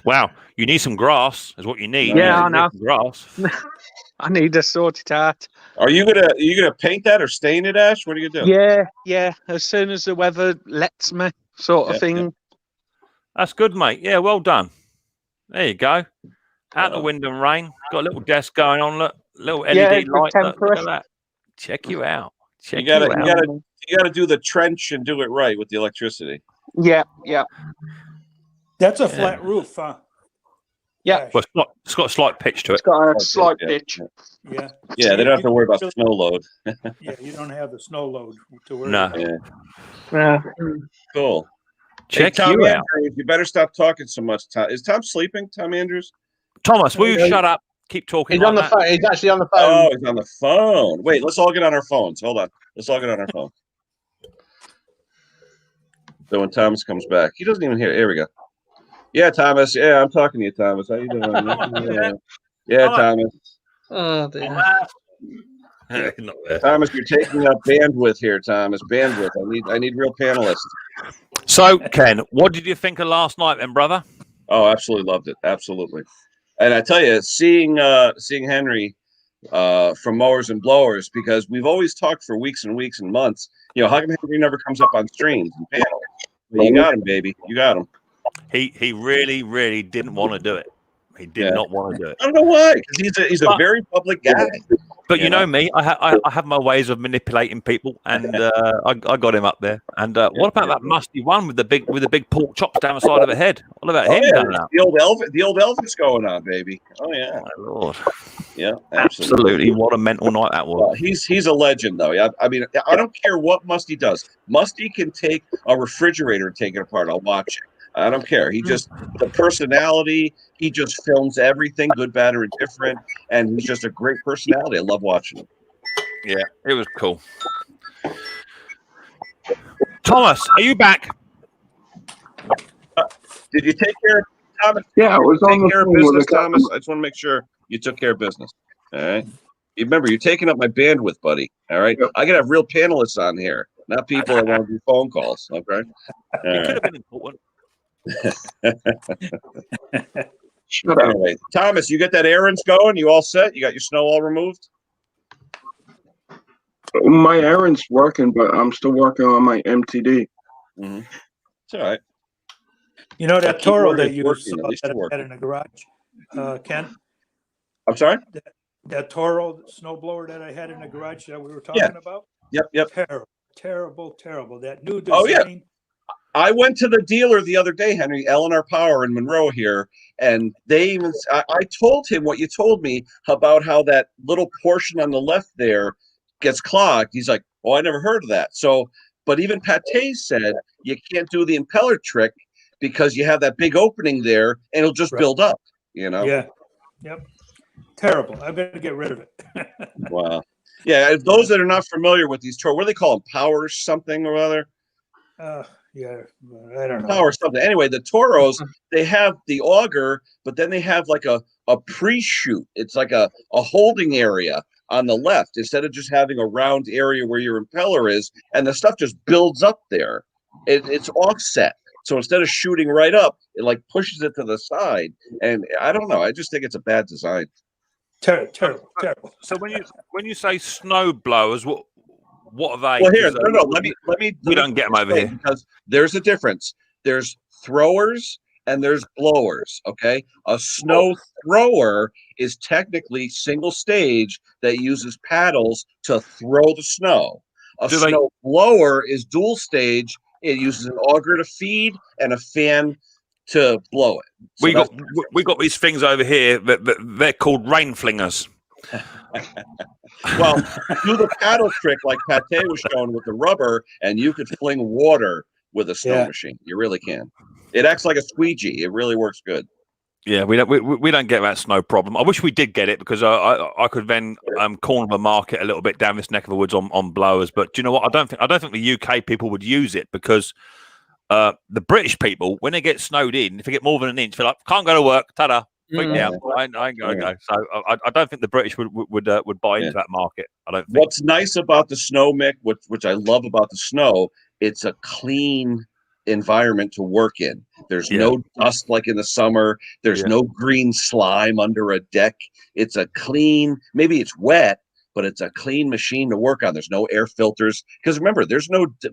Wow, you need some grass, is what you need. Yeah, I know. Grass. I need to sort it out. Are you gonna paint that or stain it, Ash? What are you gonna do? Yeah. As soon as the weather lets me, sort of thing. Yeah. That's good, mate. Yeah, well done. There you go. Out the wind and rain. Got a little desk going on. Look, little LED light. Look at that. Check you out. You gotta do the trench and do it right with the electricity. Yeah. That's a flat roof, huh? Yeah. Well, it's got a slight pitch to it. It's got a slight pitch. Yeah. Yeah, they don't have to worry about snow load. Yeah, you don't have the snow load to worry No. about. Yeah. Cool. Check Tom you out. Andrews, you better stop talking so much. Is Tom sleeping, Tom Andrews? Thomas, will you shut up? Keep talking. He's on the phone. He's actually on the phone. Oh, he's on the phone. Wait, let's all get on our phones. Hold on. Let's all get on our phone. So when Thomas comes back, he doesn't even hear it. Here we go. Yeah, Thomas. Yeah, I'm talking to you, Thomas. How you doing? Yeah, Thomas. Oh, dear. Thomas, you're taking up bandwidth here, Thomas. Bandwidth. I need real panelists. So, Ken, what did you think of last night, then, brother? Oh, absolutely loved it. Absolutely. And I tell you, seeing Henry from Mowers and Blowers, because we've always talked for weeks and weeks and months. You know, how come Henry never comes up on streams and panels? Well, you got him, baby. You got him. He really, really didn't want to do it. He did not want to do it. I don't know why, because he's a very public guy. But you know me, I have my ways of manipulating people, and I got him up there. And what about that musty one with the big pork chops down the side of the head? What about him? The old Elvis going on, baby. Oh yeah, my lord. Yeah, absolutely. What a mental night that was. Well, he's a legend, though. I mean, I don't care what Musty does. Musty can take a refrigerator and take it apart. I'll watch it. I don't care. He just, the personality, he just films everything, good, bad, or indifferent. And he's just a great personality. I love watching him. Yeah, it was cool. Thomas, are you back? Did you take care of Thomas? Yeah, I was on the care of phone business, with a Thomas. I just want to make sure you took care of business. All right. You remember, you're taking up my bandwidth, buddy. All right. I gotta have real panelists on here, not people that want to do phone calls. Okay. It could have been important. Anyway, Thomas, you got that errands going? You all set? You got your snow all removed? My errand's working, but I'm still working on my MTD. Mm-hmm. It's all right. You know that Toro that you working, saw that I had in the garage, Ken? I'm sorry? That Toro snowblower that I had in the garage that we were talking about? Yep. Terrible. That new design. Oh, yeah. I went to the dealer the other day, Henry, L&R Power in Monroe here, and they even, I told him what you told me about how that little portion on the left there gets clogged. He's like, oh, I never heard of that. So, but even Pate said you can't do the impeller trick because you have that big opening there and it'll just build up, you know? Yeah. Yep. Terrible. I better get rid of it. Wow. Yeah, those that are not familiar with these what do they call them? Power something or other? Yeah, I don't know. Power something. Anyway, the Toros, they have the auger, but then they have like a pre-shoot. It's like a holding area on the left instead of just having a round area where your impeller is, and the stuff just builds up there. It's offset. So instead of shooting right up, it like pushes it to the side. And I don't know. I just think it's a bad design. Terrible. So when you say snow blowers, what are they? Well, here, no. Let me. We don't get them over here because there's a difference. There's throwers and there's blowers. Okay, a snow thrower is technically single stage that uses paddles to throw the snow. A snow blower is dual stage. It uses an auger to feed and a fan to blow it. So we got these things over here that they're called rain flingers. Well, do the paddle trick like Pate was showing with the rubber, and you could fling water with a snow machine. You really can. It acts like a squeegee. It really works good. Yeah, we don't get that snow problem. I wish we did get it because I could then corner the market a little bit down this neck of the woods on blowers. But do you know what? I don't think the UK people would use it because the British people, when they get snowed in, if they get more than an inch, they're like, can't go to work. Ta-da. Down. I ain't gonna go. So I don't think the British would buy into that market. I don't think. What's nice about the snow, Mick, which I love about the snow, it's a clean environment to work in. There's no dust like in the summer. There's no green slime under a deck. It's a clean, maybe it's wet, but it's a clean machine to work on. There's no air filters. Because remember,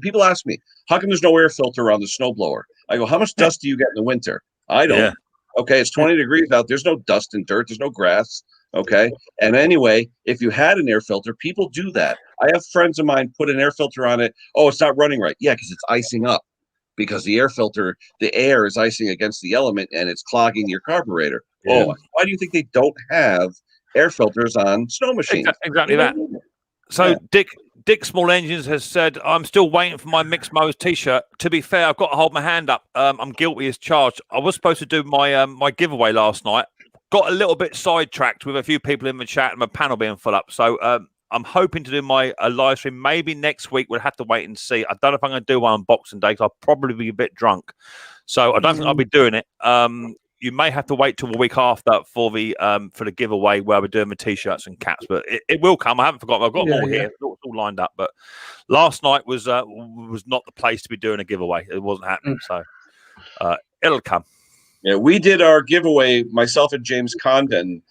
people ask me, how come there's no air filter on the snowblower? I go, how much dust do you get in the winter? I don't. Yeah. Okay, it's 20 degrees out. There's no dust and dirt. There's no grass. Okay. And anyway, if you had an air filter, people do that. I have friends of mine put an air filter on it. Oh, it's not running right. Yeah, because it's icing up. Because the air filter, the air is icing against the element and it's clogging your carburetor. Yeah. Oh, why do you think they don't have air filters on snow machines? Exactly that. So Dick Small Engines has said, I'm still waiting for my Mixed Mo's t-shirt. To be fair, I've got to hold my hand up. I'm guilty as charged. I was supposed to do my my giveaway last night. Got a little bit sidetracked with a few people in the chat and my panel being full up. So I'm hoping to do my live stream maybe next week. We'll have to wait and see. I don't know if I'm going to do one on Boxing Day because I'll probably be a bit drunk. So I don't think I'll be doing it. You may have to wait till the week after for the giveaway where we're doing the t-shirts and caps, but it will come. I haven't forgotten. I've got more here. It's all lined up. But last night was not the place to be doing a giveaway. It wasn't happening. So it'll come. Yeah, we did our giveaway. Myself and James Condon.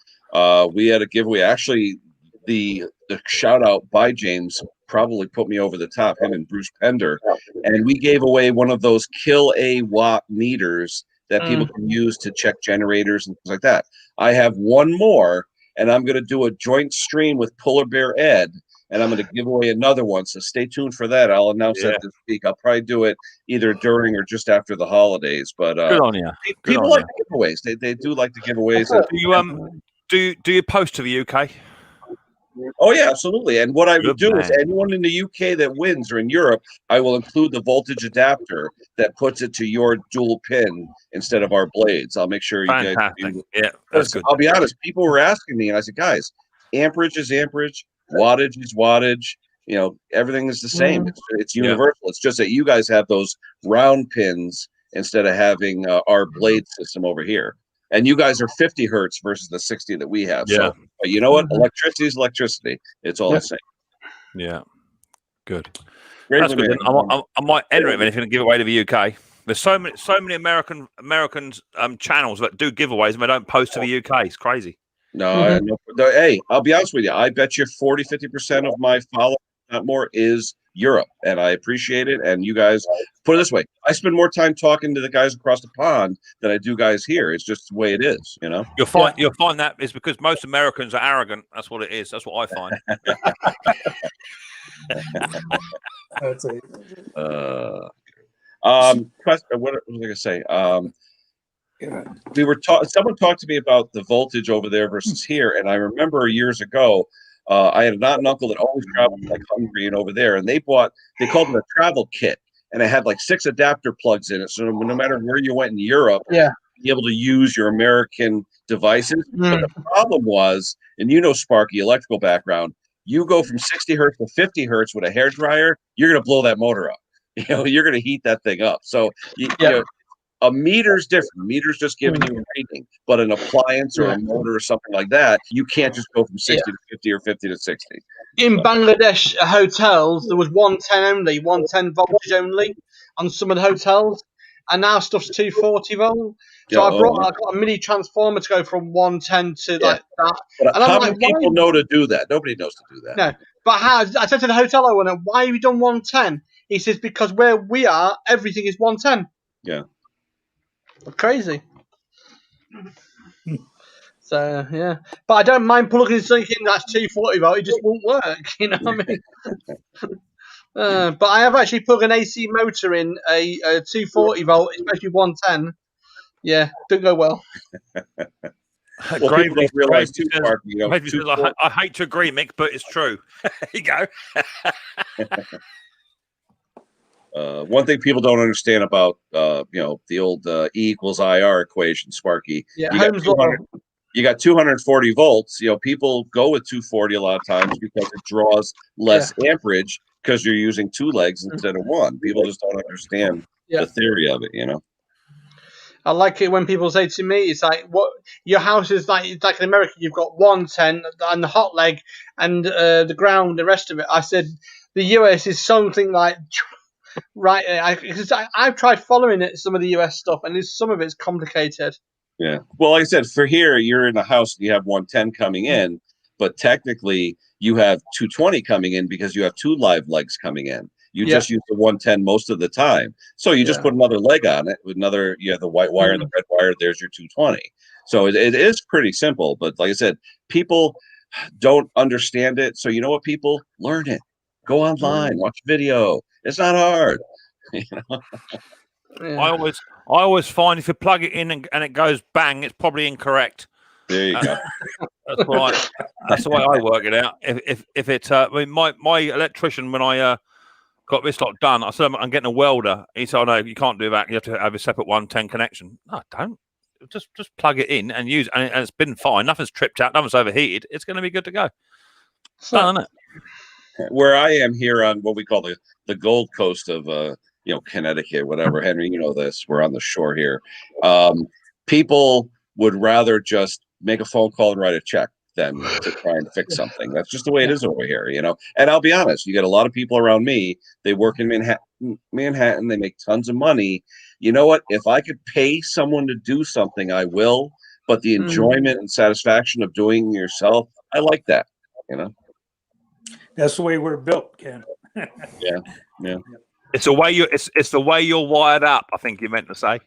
We had a giveaway. Actually, the shout out by James probably put me over the top. Him and Bruce Pender, and we gave away one of those kill a watt meters that people can use to check generators and things like that. I have one more, and I'm going to do a joint stream with Polar Bear Ed, and I'm going to give away another one. So stay tuned for that. I'll announce that this week. I'll probably do it either during or just after the holidays. But good on you. People like giveaways. They do like the giveaways. Do you post to the UK? Oh yeah, absolutely. And what I would do is anyone in the UK that wins or in Europe, I will include the voltage adapter that puts it to your dual pin instead of our blades. I'll make sure you guys do. Yeah, that's good. I'll be honest, people were asking me, and I said, guys, amperage is amperage, wattage is wattage. You know, everything is the same. It's universal. It's just that you guys have those round pins instead of having our blade system over here. And you guys are 50 hertz versus the 60 that we have. So, but you know what? Electricity is electricity. It's all the same. Yeah. Good. That's good. I might enter it if going to give away to the UK. There's so many American channels that do giveaways and they don't post to the UK. It's crazy. No, hey, I'll be honest with you. I bet you 40-50% of my followers, not more, is Europe, and I appreciate it. And you guys, put it this way, I spend more time talking to the guys across the pond than I do guys here. It's just the way it is, you know. You'll find that is because most Americans are arrogant. That's what it is. That's what I find. That's it. What was I going to say? Someone talked to me about the voltage over there versus here, and I remember years ago, I had an aunt and uncle that always traveled like Hungary and over there, and they called it a travel kit, and it had like 6 adapter plugs in it, so no matter where you went in Europe, be able to use your American devices. But the problem was, and Sparky, electrical background, you go from 60 hertz to 50 hertz with a hair dryer, you're going to blow that motor up. You're going to heat that thing up. So you know, a meter's different. A meter's just giving you a reading, but an appliance or a motor or something like that, you can't just go from 60 to 50 or 50 to 60. In Bangladesh hotels, there was 110 only, 110 voltage only on some of the hotels, and now stuff's 240 volt. So I got a mini transformer to go from 110 to like that. But and how many people know to do that? Nobody knows to do that. No, but I said to the hotel owner, "Why have you done 110?" He says, "Because where we are, everything is 110." Yeah. Crazy. So yeah, but I don't mind plugging something in that's 240 volt. It just won't work. You know what I mean? But I have actually plugged an AC motor in a 240 volt, especially 110. Yeah, didn't go well. Well, people don't realize too, Mark, I hate to agree, Mick, but it's true. There you go. One thing people don't understand about the old E equals IR equation, Sparky. Yeah, you got 240 volts. People go with 240 a lot of times because it draws less amperage because you're using 2 legs instead of 1. People just don't understand the theory of it. I like it when people say to me, "It's like what your house is like. It's like in America, you've got 110 and the hot leg and the ground, the rest of it." I said the US is something like right. Because I've tried following it, some of the US stuff, and some of it's complicated. Yeah. Well, like I said, for here, you're in the house and you have 110 coming in, but technically you have 220 coming in because you have 2 live legs coming in. You just use the 110 most of the time. So you just put another leg on it with the white wire and the red wire. There's your 220. So it is pretty simple. But like I said, people don't understand it. So you know what, people? Learn it. Go online, watch video. It's not hard. I always find if you plug it in and it goes bang, it's probably incorrect. There you go. That's the way I work it out. If it's my electrician, when I got this lot done, I said I'm getting a welder. He said, "Oh no, you can't do that. You have to have a separate 110 connection." No, don't. Just plug it in and use it, and it's been fine. Nothing's tripped out. Nothing's overheated. It's going to be good to go. Done, isn't it? Where I am here on what we call the Gold Coast of Connecticut, whatever. Henry, you know this. We're on the shore here. People would rather just make a phone call and write a check than to try and fix something. That's just the way it is over here, And I'll be honest, you get a lot of people around me. They work in Manhattan. They make tons of money. You know what? If I could pay someone to do something, I will. But the enjoyment and satisfaction of doing it yourself, I like that. That's the way we're built, Ken. Yeah. It's the way you're wired up, I think you meant to say.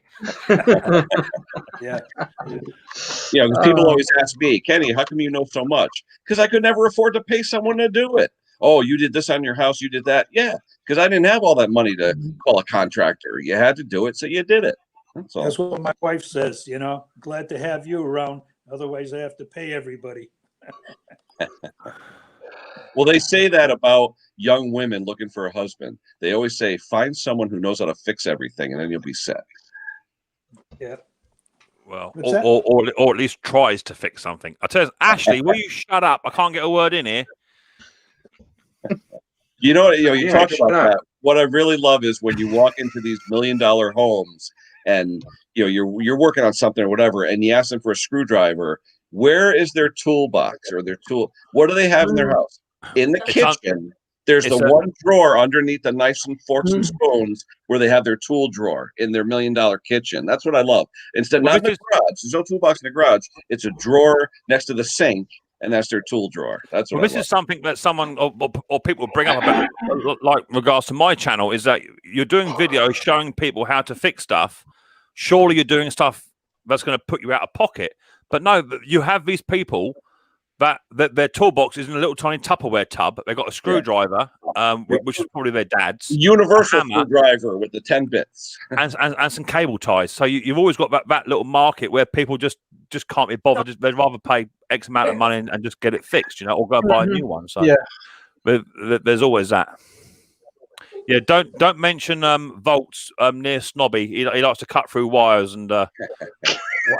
Yeah, because people always ask me, "Kenny, how come you know so much?" Because I could never afford to pay someone to do it. "Oh, you did this on your house, you did that." Yeah, because I didn't have all that money to call a contractor. You had to do it, so you did it. That's all. That's what my wife says, glad to have you around. Otherwise, I have to pay everybody. Well, they say that about young women looking for a husband. They always say, find someone who knows how to fix everything, and then you'll be set. Yeah. Well, or at least tries to fix something. I tell you, Ashley, will you shut up? I can't get a word in here. You talk about that. What I really love is when you walk into these $1 million homes, and you're working on something or whatever, and you ask them for a screwdriver. Where is their toolbox or their tool? What do they have in their house? In the kitchen, there's one drawer underneath the knives and forks and spoons where they have their tool drawer in their $1 million kitchen. That's what I love. Instead, not in the garage. There's no toolbox in the garage. It's a drawer next to the sink, and that's their tool drawer. That's what this is something that someone or people bring up about, like regards to my channel, is that you're doing videos showing people how to fix stuff. Surely you're doing stuff that's going to put you out of pocket. But no, you have these people that their toolbox is in a little tiny Tupperware tub. They've got a screwdriver which is probably their dad's. Universal screwdriver with the 10 bits. and some cable ties. So you've always got that little market where people just can't be bothered. They'd rather pay X amount of money and just get it fixed, or go buy a new one. So but there's always that. Yeah, don't mention volts near Snobby. He likes to cut through wires and what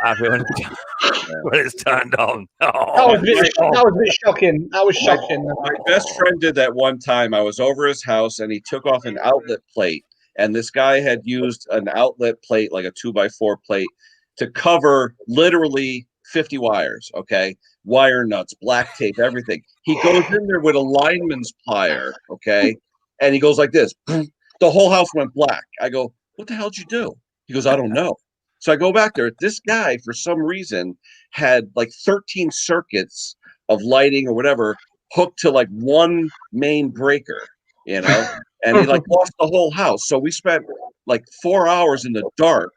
have you when it's turned on. Oh, that was a bit shocking. That was shocking. My best friend did that one time. I was over his house and he took off an outlet plate, and this guy had used an outlet plate, like a 2x4 plate, to cover literally 50 wires. Okay, wire nuts, black tape, everything. He goes in there with a lineman's plier. Okay. And he goes like this. The whole house went black. I go, what the hell did you do? He goes, I don't know. So I go back there. This guy, for some reason, had like 13 circuits of lighting or whatever hooked to like one main breaker, and he like lost the whole house. So we spent like 4 hours in the dark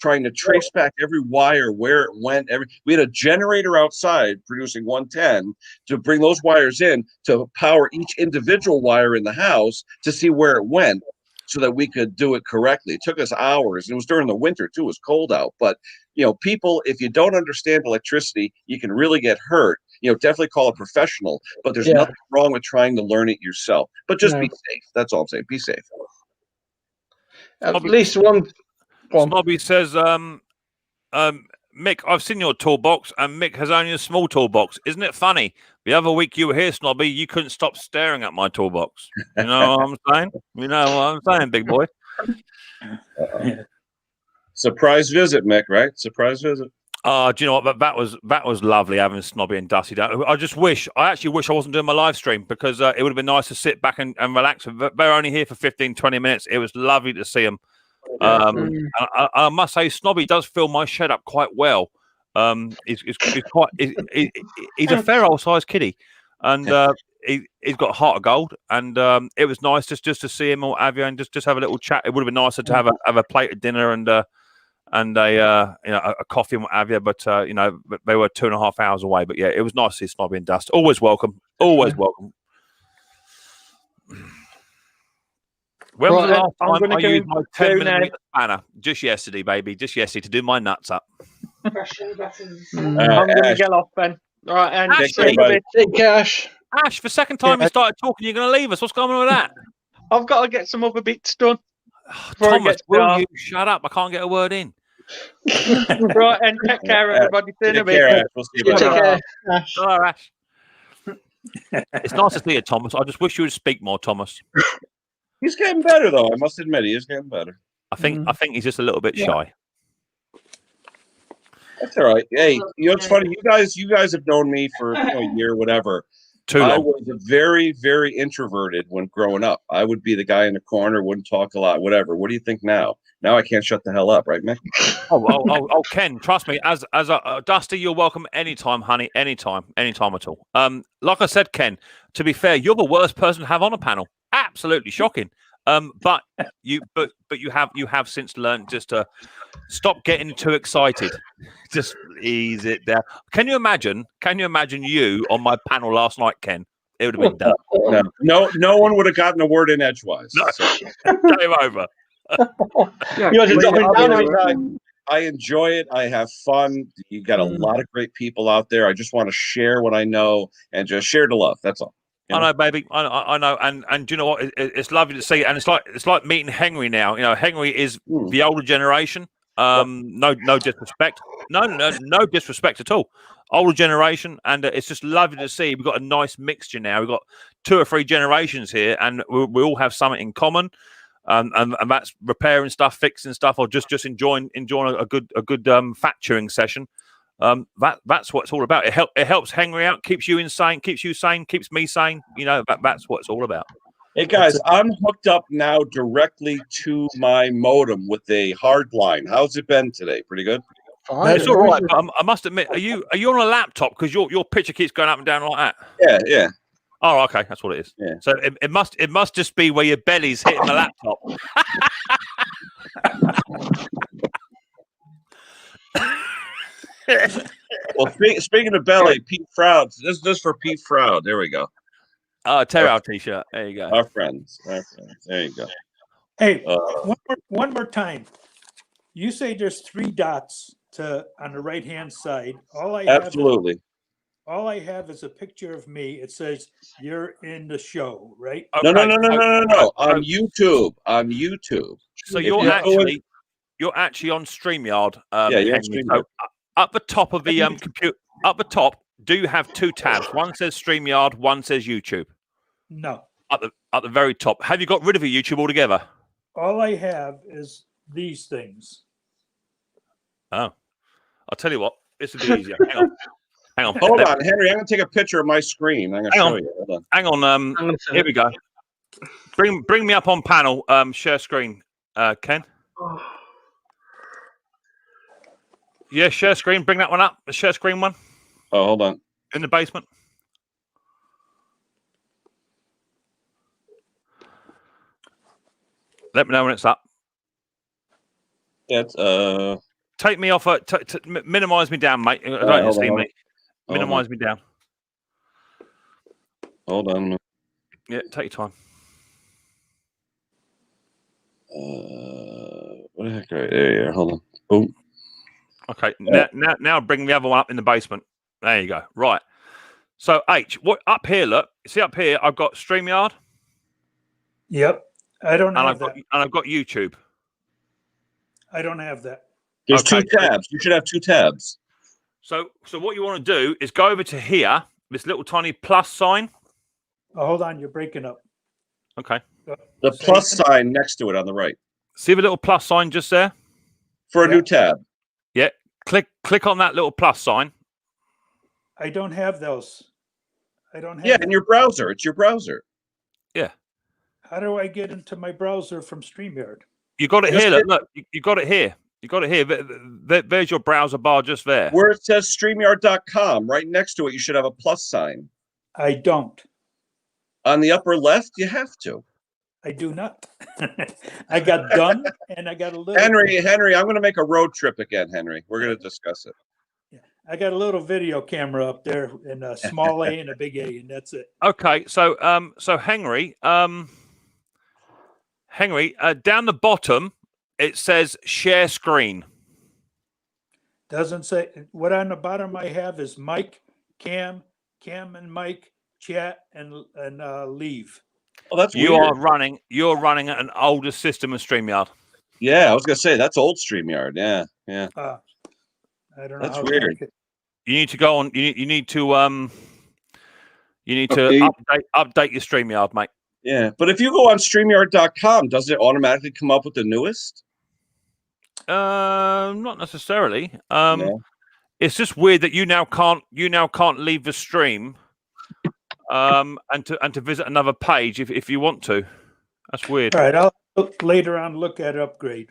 trying to trace back every wire, where it went. We had a generator outside producing 110 to bring those wires in to power each individual wire in the house to see where it went so that we could do it correctly. It took us hours. It was during the winter too. It was cold out. But, people, if you don't understand electricity, you can really get hurt. Definitely call a professional, but there's nothing wrong with trying to learn it yourself. But just be safe. That's all I'm saying. Be safe. At least one. Snobby says, Mick, I've seen your toolbox, and Mick has only a small toolbox. Isn't it funny? The other week you were here, Snobby, you couldn't stop staring at my toolbox. You know what I'm saying? You know what I'm saying, big boy? Surprise visit, Mick, right? Surprise visit. Do you know what? That was lovely having Snobby and Dusty down. I actually wish I wasn't doing my live stream, because it would have been nice to sit back and relax. They're only here for 15, 20 minutes. It was lovely to see them. I must say, Snobby does fill my shed up quite well. He's a fair old sized kiddie, and he's got a heart of gold. And it was nice just to see him or have you and just have a little chat. It would have been nicer to have a plate of dinner and a coffee and what have you. But they were 2.5 hours away. But yeah, it was nice to see Snobby and Dust. Always welcome. Always welcome. When was the last time I used my 10mm spanner? Just yesterday, baby. Just yesterday to do my nuts up. I'm going to get off, Ben. All right, and take cash. Ash, for the second time you started talking, you're going to leave us. What's going on with that? I've got to get some other bits done. Thomas, will you shut up? I can't get a word in. Right, and take care, everybody. See you in a bit. Ash. We'll see you. Take care, Ash. Hello, Ash. It's nice to see you, Thomas. I just wish you would speak more, Thomas. He's getting better, though. I must admit, he is getting better. I think he's just a little bit shy. That's all right. Hey, it's funny. You guys have known me for a year, whatever. I was very, very introverted when growing up. I would be the guy in the corner, wouldn't talk a lot, whatever. What do you think now? Now I can't shut the hell up, right, Mick? Oh, Ken, trust me. As a Dusty, you're welcome anytime, honey. Anytime at all. Like I said, Ken. To be fair, you're the worst person to have on a panel. Absolutely shocking. But you have since learned just to stop getting too excited. Just ease it down. Can you imagine you on my panel last night, Ken? It would have been done. No one would have gotten a word in edgewise. No. Game over. I enjoy it. I have fun. You got a lot of great people out there. I just want to share what I know and just share the love. That's all. I know, baby. I know, and do you know what? It's lovely to see, and it's like meeting Henry now. Henry is the older generation. No disrespect. No disrespect at all. Older generation, and it's just lovely to see. We've got a nice mixture now. We've got 2 or 3 generations here, and we all have something in common. And that's repairing stuff, fixing stuff, or just enjoying a good fat chewing session. That's what it's all about. It helps Henry out, keeps you insane, keeps you sane, keeps me sane. That's what it's all about. Hey guys, I'm hooked up now directly to my modem with a hard line. How's it been today? Pretty good. Fine. It's all right. But I must admit, are you on a laptop? Because your picture keeps going up and down like that. Yeah. Oh, okay, that's what it is. Yeah. So it must just be where your belly's hitting the laptop. Well, speaking of belly, Pete Froud. This is for Pete Froud. There we go. Tear our t-shirt. There you go. Our friends. There you go. Hey, Uh, one more time. You say there's 3 dots on the right-hand side. Absolutely. All I have is a picture of me. It says you're in the show, right? No. Okay. On YouTube. On YouTube. So If you're you go in- actually on StreamYard. Yeah, you're on Henry. StreamYard. So up the top of the computer, up the top, do you have 2 tabs? One says StreamYard, one says YouTube. No. At the very top. Have you got rid of your YouTube altogether? All I have is these things. Oh, I'll tell you what. This will be easier. Hang on. Hold on, Henry. I'm gonna take a picture of my screen. I'm gonna show you. Hold on. Hang on. Here we go. Bring me up on panel. Share screen. Ken. Yeah, share screen. Bring that one up. The share screen one. Oh, hold on. In the basement. Let me know when it's up. It's Take me off. Minimize me down, mate. I don't see me. Minimize me down. Hold on. Yeah, take your time. What the heck? Right there you are. Hold on. Boom. Okay. Now bring the other one up in the basement. There you go. Right. So H, what up here? Look. See up here. I've got StreamYard. Yep. I don't have that. And I've got YouTube. I don't have that. There's 2 tabs. You should have 2 tabs. So what you want to do is go over to here, this little tiny plus sign. Oh, hold on, you're breaking up. Okay. The plus sign next to it on the right. See the little plus sign just there? For a new tab. Yeah. Click on that little plus sign. I don't have those. I don't have. Yeah, that. in your browser. It's your browser. Yeah. How do I get into my browser from StreamYard? You got it here. Look, you got it here. You got it here. There's your browser bar just there. Where it says StreamYard.com, right next to it, you should have a plus sign. I don't. On the upper left, you have to. I do not. I got done, and I got a little. Henry, I'm going to make a road trip again, Henry. We're going to discuss it. Yeah, I got a little video camera up there, and a small A and a big A, and that's it. Okay, so Henry, down the bottom it says share screen. Doesn't say what on the bottom. I have is Mike, Cam, and Mike, chat, and leave. Oh, that's You're weird. running an older system of StreamYard. Yeah, I was going to say that's old StreamYard. Yeah. I don't know. That's weird. You need to go on. You need to update your StreamYard, mate. Yeah, but if you go on StreamYard.com, does it automatically come up with the newest? Not necessarily. It's just weird that you now can't leave the stream, and to visit another page if you want to. That's weird. All right, I'll later on look at upgrade.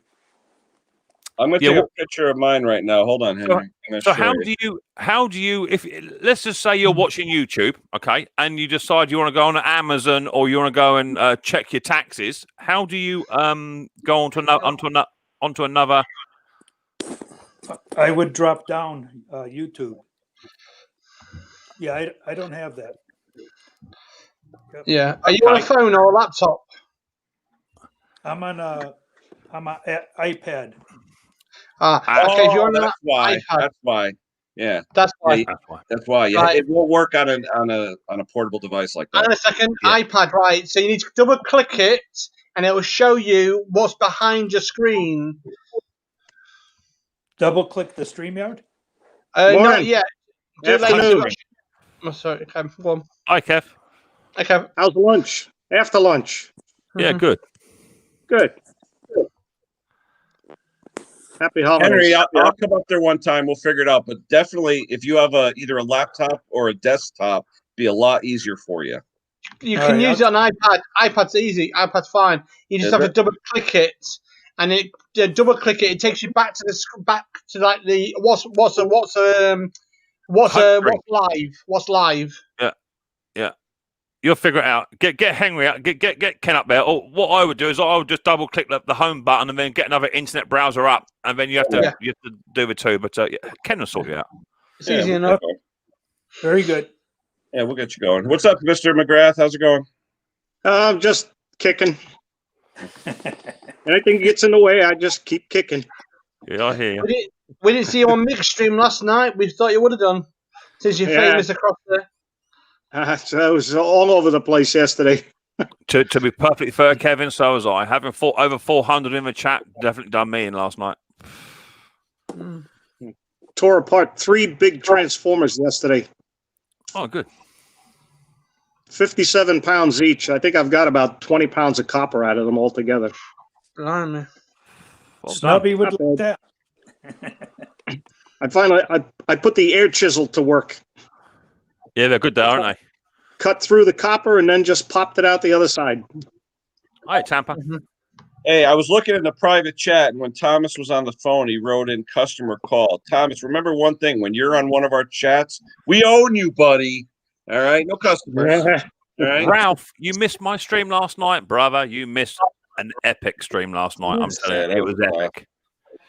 I'm going to take a picture of mine right now. Hold on, Henry. So how do you if let's just say you're watching YouTube, okay, and you decide you want to go on Amazon or you want to go and check your taxes, how do you go onto another? I would drop down YouTube. Yeah, I don't have that. Yep. Yeah. Are you on a phone or a laptop? I'm on a iPad. Okay. If you're on that's why. iPad, That's why. Yeah. That's why. Yeah, that's why. Yeah, Right. it won't work on a portable device like Hang on that. a second. Yeah. iPad, right? So you need to double click it, and it will show you what's behind your screen. Double click the StreamYard. Not yet. Do it later. Afternoon. Oh, sorry. Okay, go on. Hi, Kev. Okay. How's lunch? After lunch. Yeah, good. Good. Happy holidays. Henry, I'll come up there one time. We'll figure it out. But definitely, if you have either a laptop or a desktop, be a lot easier for you. You can use it on iPad. iPad's easy. iPad's fine. You just have to double click it, and double click it. It takes you back to like the what's live. Yeah. You'll figure it out. Get Henry out. Get Ken up there. Or what I would do is I would just double click the home button and then get another internet browser up, and then you have to do the two. But Ken will sort you out. It's easy enough. Very good. Yeah, we'll get you going. What's up, Mr. McGrath? How's it going? I'm just kicking. Anything gets in the way, I just keep kicking. Yeah, I hear you. We didn't see you on Mix Stream last night. We thought you would have done, since you're famous across there. So I was all over the place yesterday. To be perfectly fair, Kevin, so was I. Having over 400 in the chat definitely done me in last night. Tore apart 3 big transformers yesterday. Oh, good. 57 pounds each. I think I've got about 20 pounds of copper out of them altogether. Blimey. Well, Snubby would Not like that. I put the air chisel to work. yeah, they're good there, aren't they? Cut through the copper and then just popped it out the other side. Hi, Tampa. Hey, I was looking in the private chat, and when Thomas was on the phone, he wrote in customer call. Thomas, remember one thing: when you're on one of our chats, we own you, buddy. All right, no customers. All right, Ralph, you missed my stream last night, brother. You missed an epic stream last night. I'm telling you, it was epic.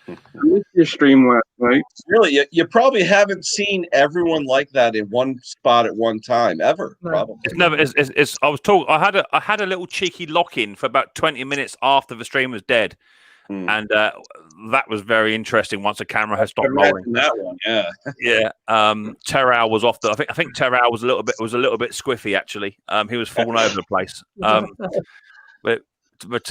I missed your stream last night. Really, you probably haven't seen everyone like that in one spot at one time ever. Probably. It's never. It's I was told I had a little cheeky lock in for about 20 minutes after the stream was dead, and that was very interesting. Once the camera has stopped rolling, that one, yeah, yeah. Terrell was off the. I think Terrell was a little bit squiffy actually. He was falling over the place. But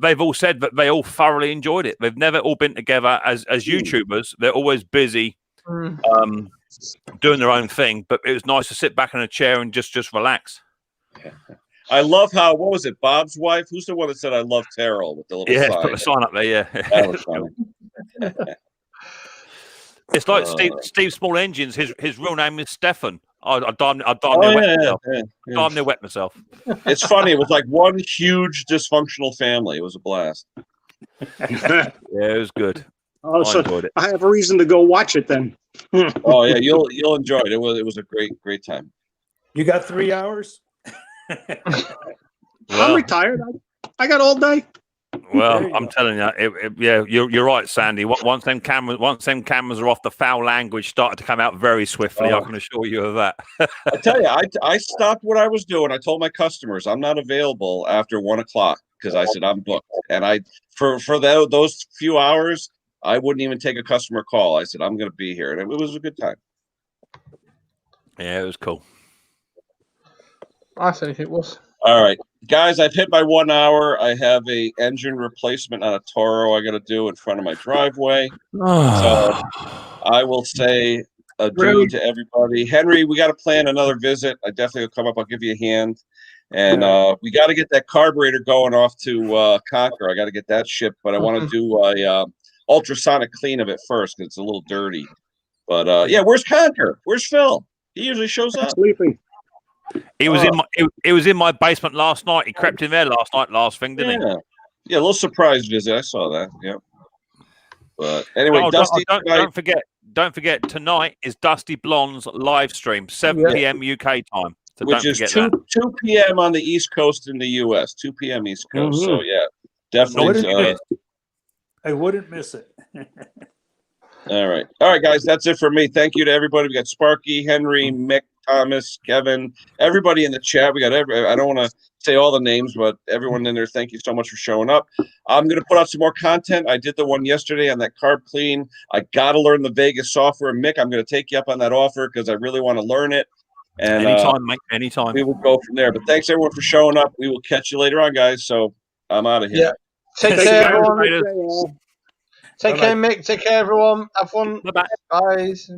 they've all said that they all thoroughly enjoyed it. They've never all been together as YouTubers. They're always busy doing their own thing. But it was nice to sit back in a chair and just relax. I love how, what was it, Bob's wife? Who's the one that said I love Terrell with the little sign? Put the sign up there, yeah. That was funny. It's like Steve Small Engines. His real name is Stefan. I damn near wet myself. It's funny. It was like one huge dysfunctional family. It was a blast. Yeah, it was good. Oh, I enjoyed it. I have a reason to go watch it then. Oh yeah, you'll enjoy it. It was a great time. You got 3 hours? I'm retired. I got all day. Well, I'm telling you, yeah, you're right, Sandy. Once them cameras are off, the foul language started to come out very swiftly. I can assure you of that. I tell you, I stopped what I was doing. I told my customers I'm not available after 1 o'clock because I said I'm booked. And for those few hours, I wouldn't even take a customer call. I said I'm going to be here, and it was a good time. Yeah, it was cool. I think it was. All right, guys, I've hit my 1 hour. I have a engine replacement on a Toro I got to do in front of my driveway. So I will say adieu to everybody. Henry, we got to plan another visit. I definitely will come up. I'll give you a hand. And we got to get that carburetor going off to Conquer. I got to get that shipped, but I want to do a ultrasonic clean of it first because it's a little dirty. But yeah, where's Conquer? Where's Phil? He usually shows up. Sleeping. He was in my basement last night. He crept in there last thing, didn't he? Yeah, a little surprise visit. I saw that. Yeah. But anyway, Dusty, don't forget tonight is Dusty Blonde's live stream, 7 p.m. UK time. So which is 2 p.m. on the East Coast in the US, 2 p.m. East Coast. So yeah, definitely. I wouldn't miss it. All right, guys, that's it for me. Thank you to everybody. We got Sparky, Henry, Mick, Thomas, Kevin, everybody in the chat. We got I don't want to say all the names, but everyone in there, thank you so much for showing up. I'm going to put out some more content. I did the one yesterday on that carb clean. I got to learn the Vegas software. Mick, I'm going to take you up on that offer because I really want to learn it. And anytime, mate, anytime. We will go from there. But thanks everyone for showing up. We will catch you later on, guys. So I'm out of here. Yeah. Take care, everyone. Take care, Mick. Take care, everyone. Have fun. Bye-bye. Bye, mate.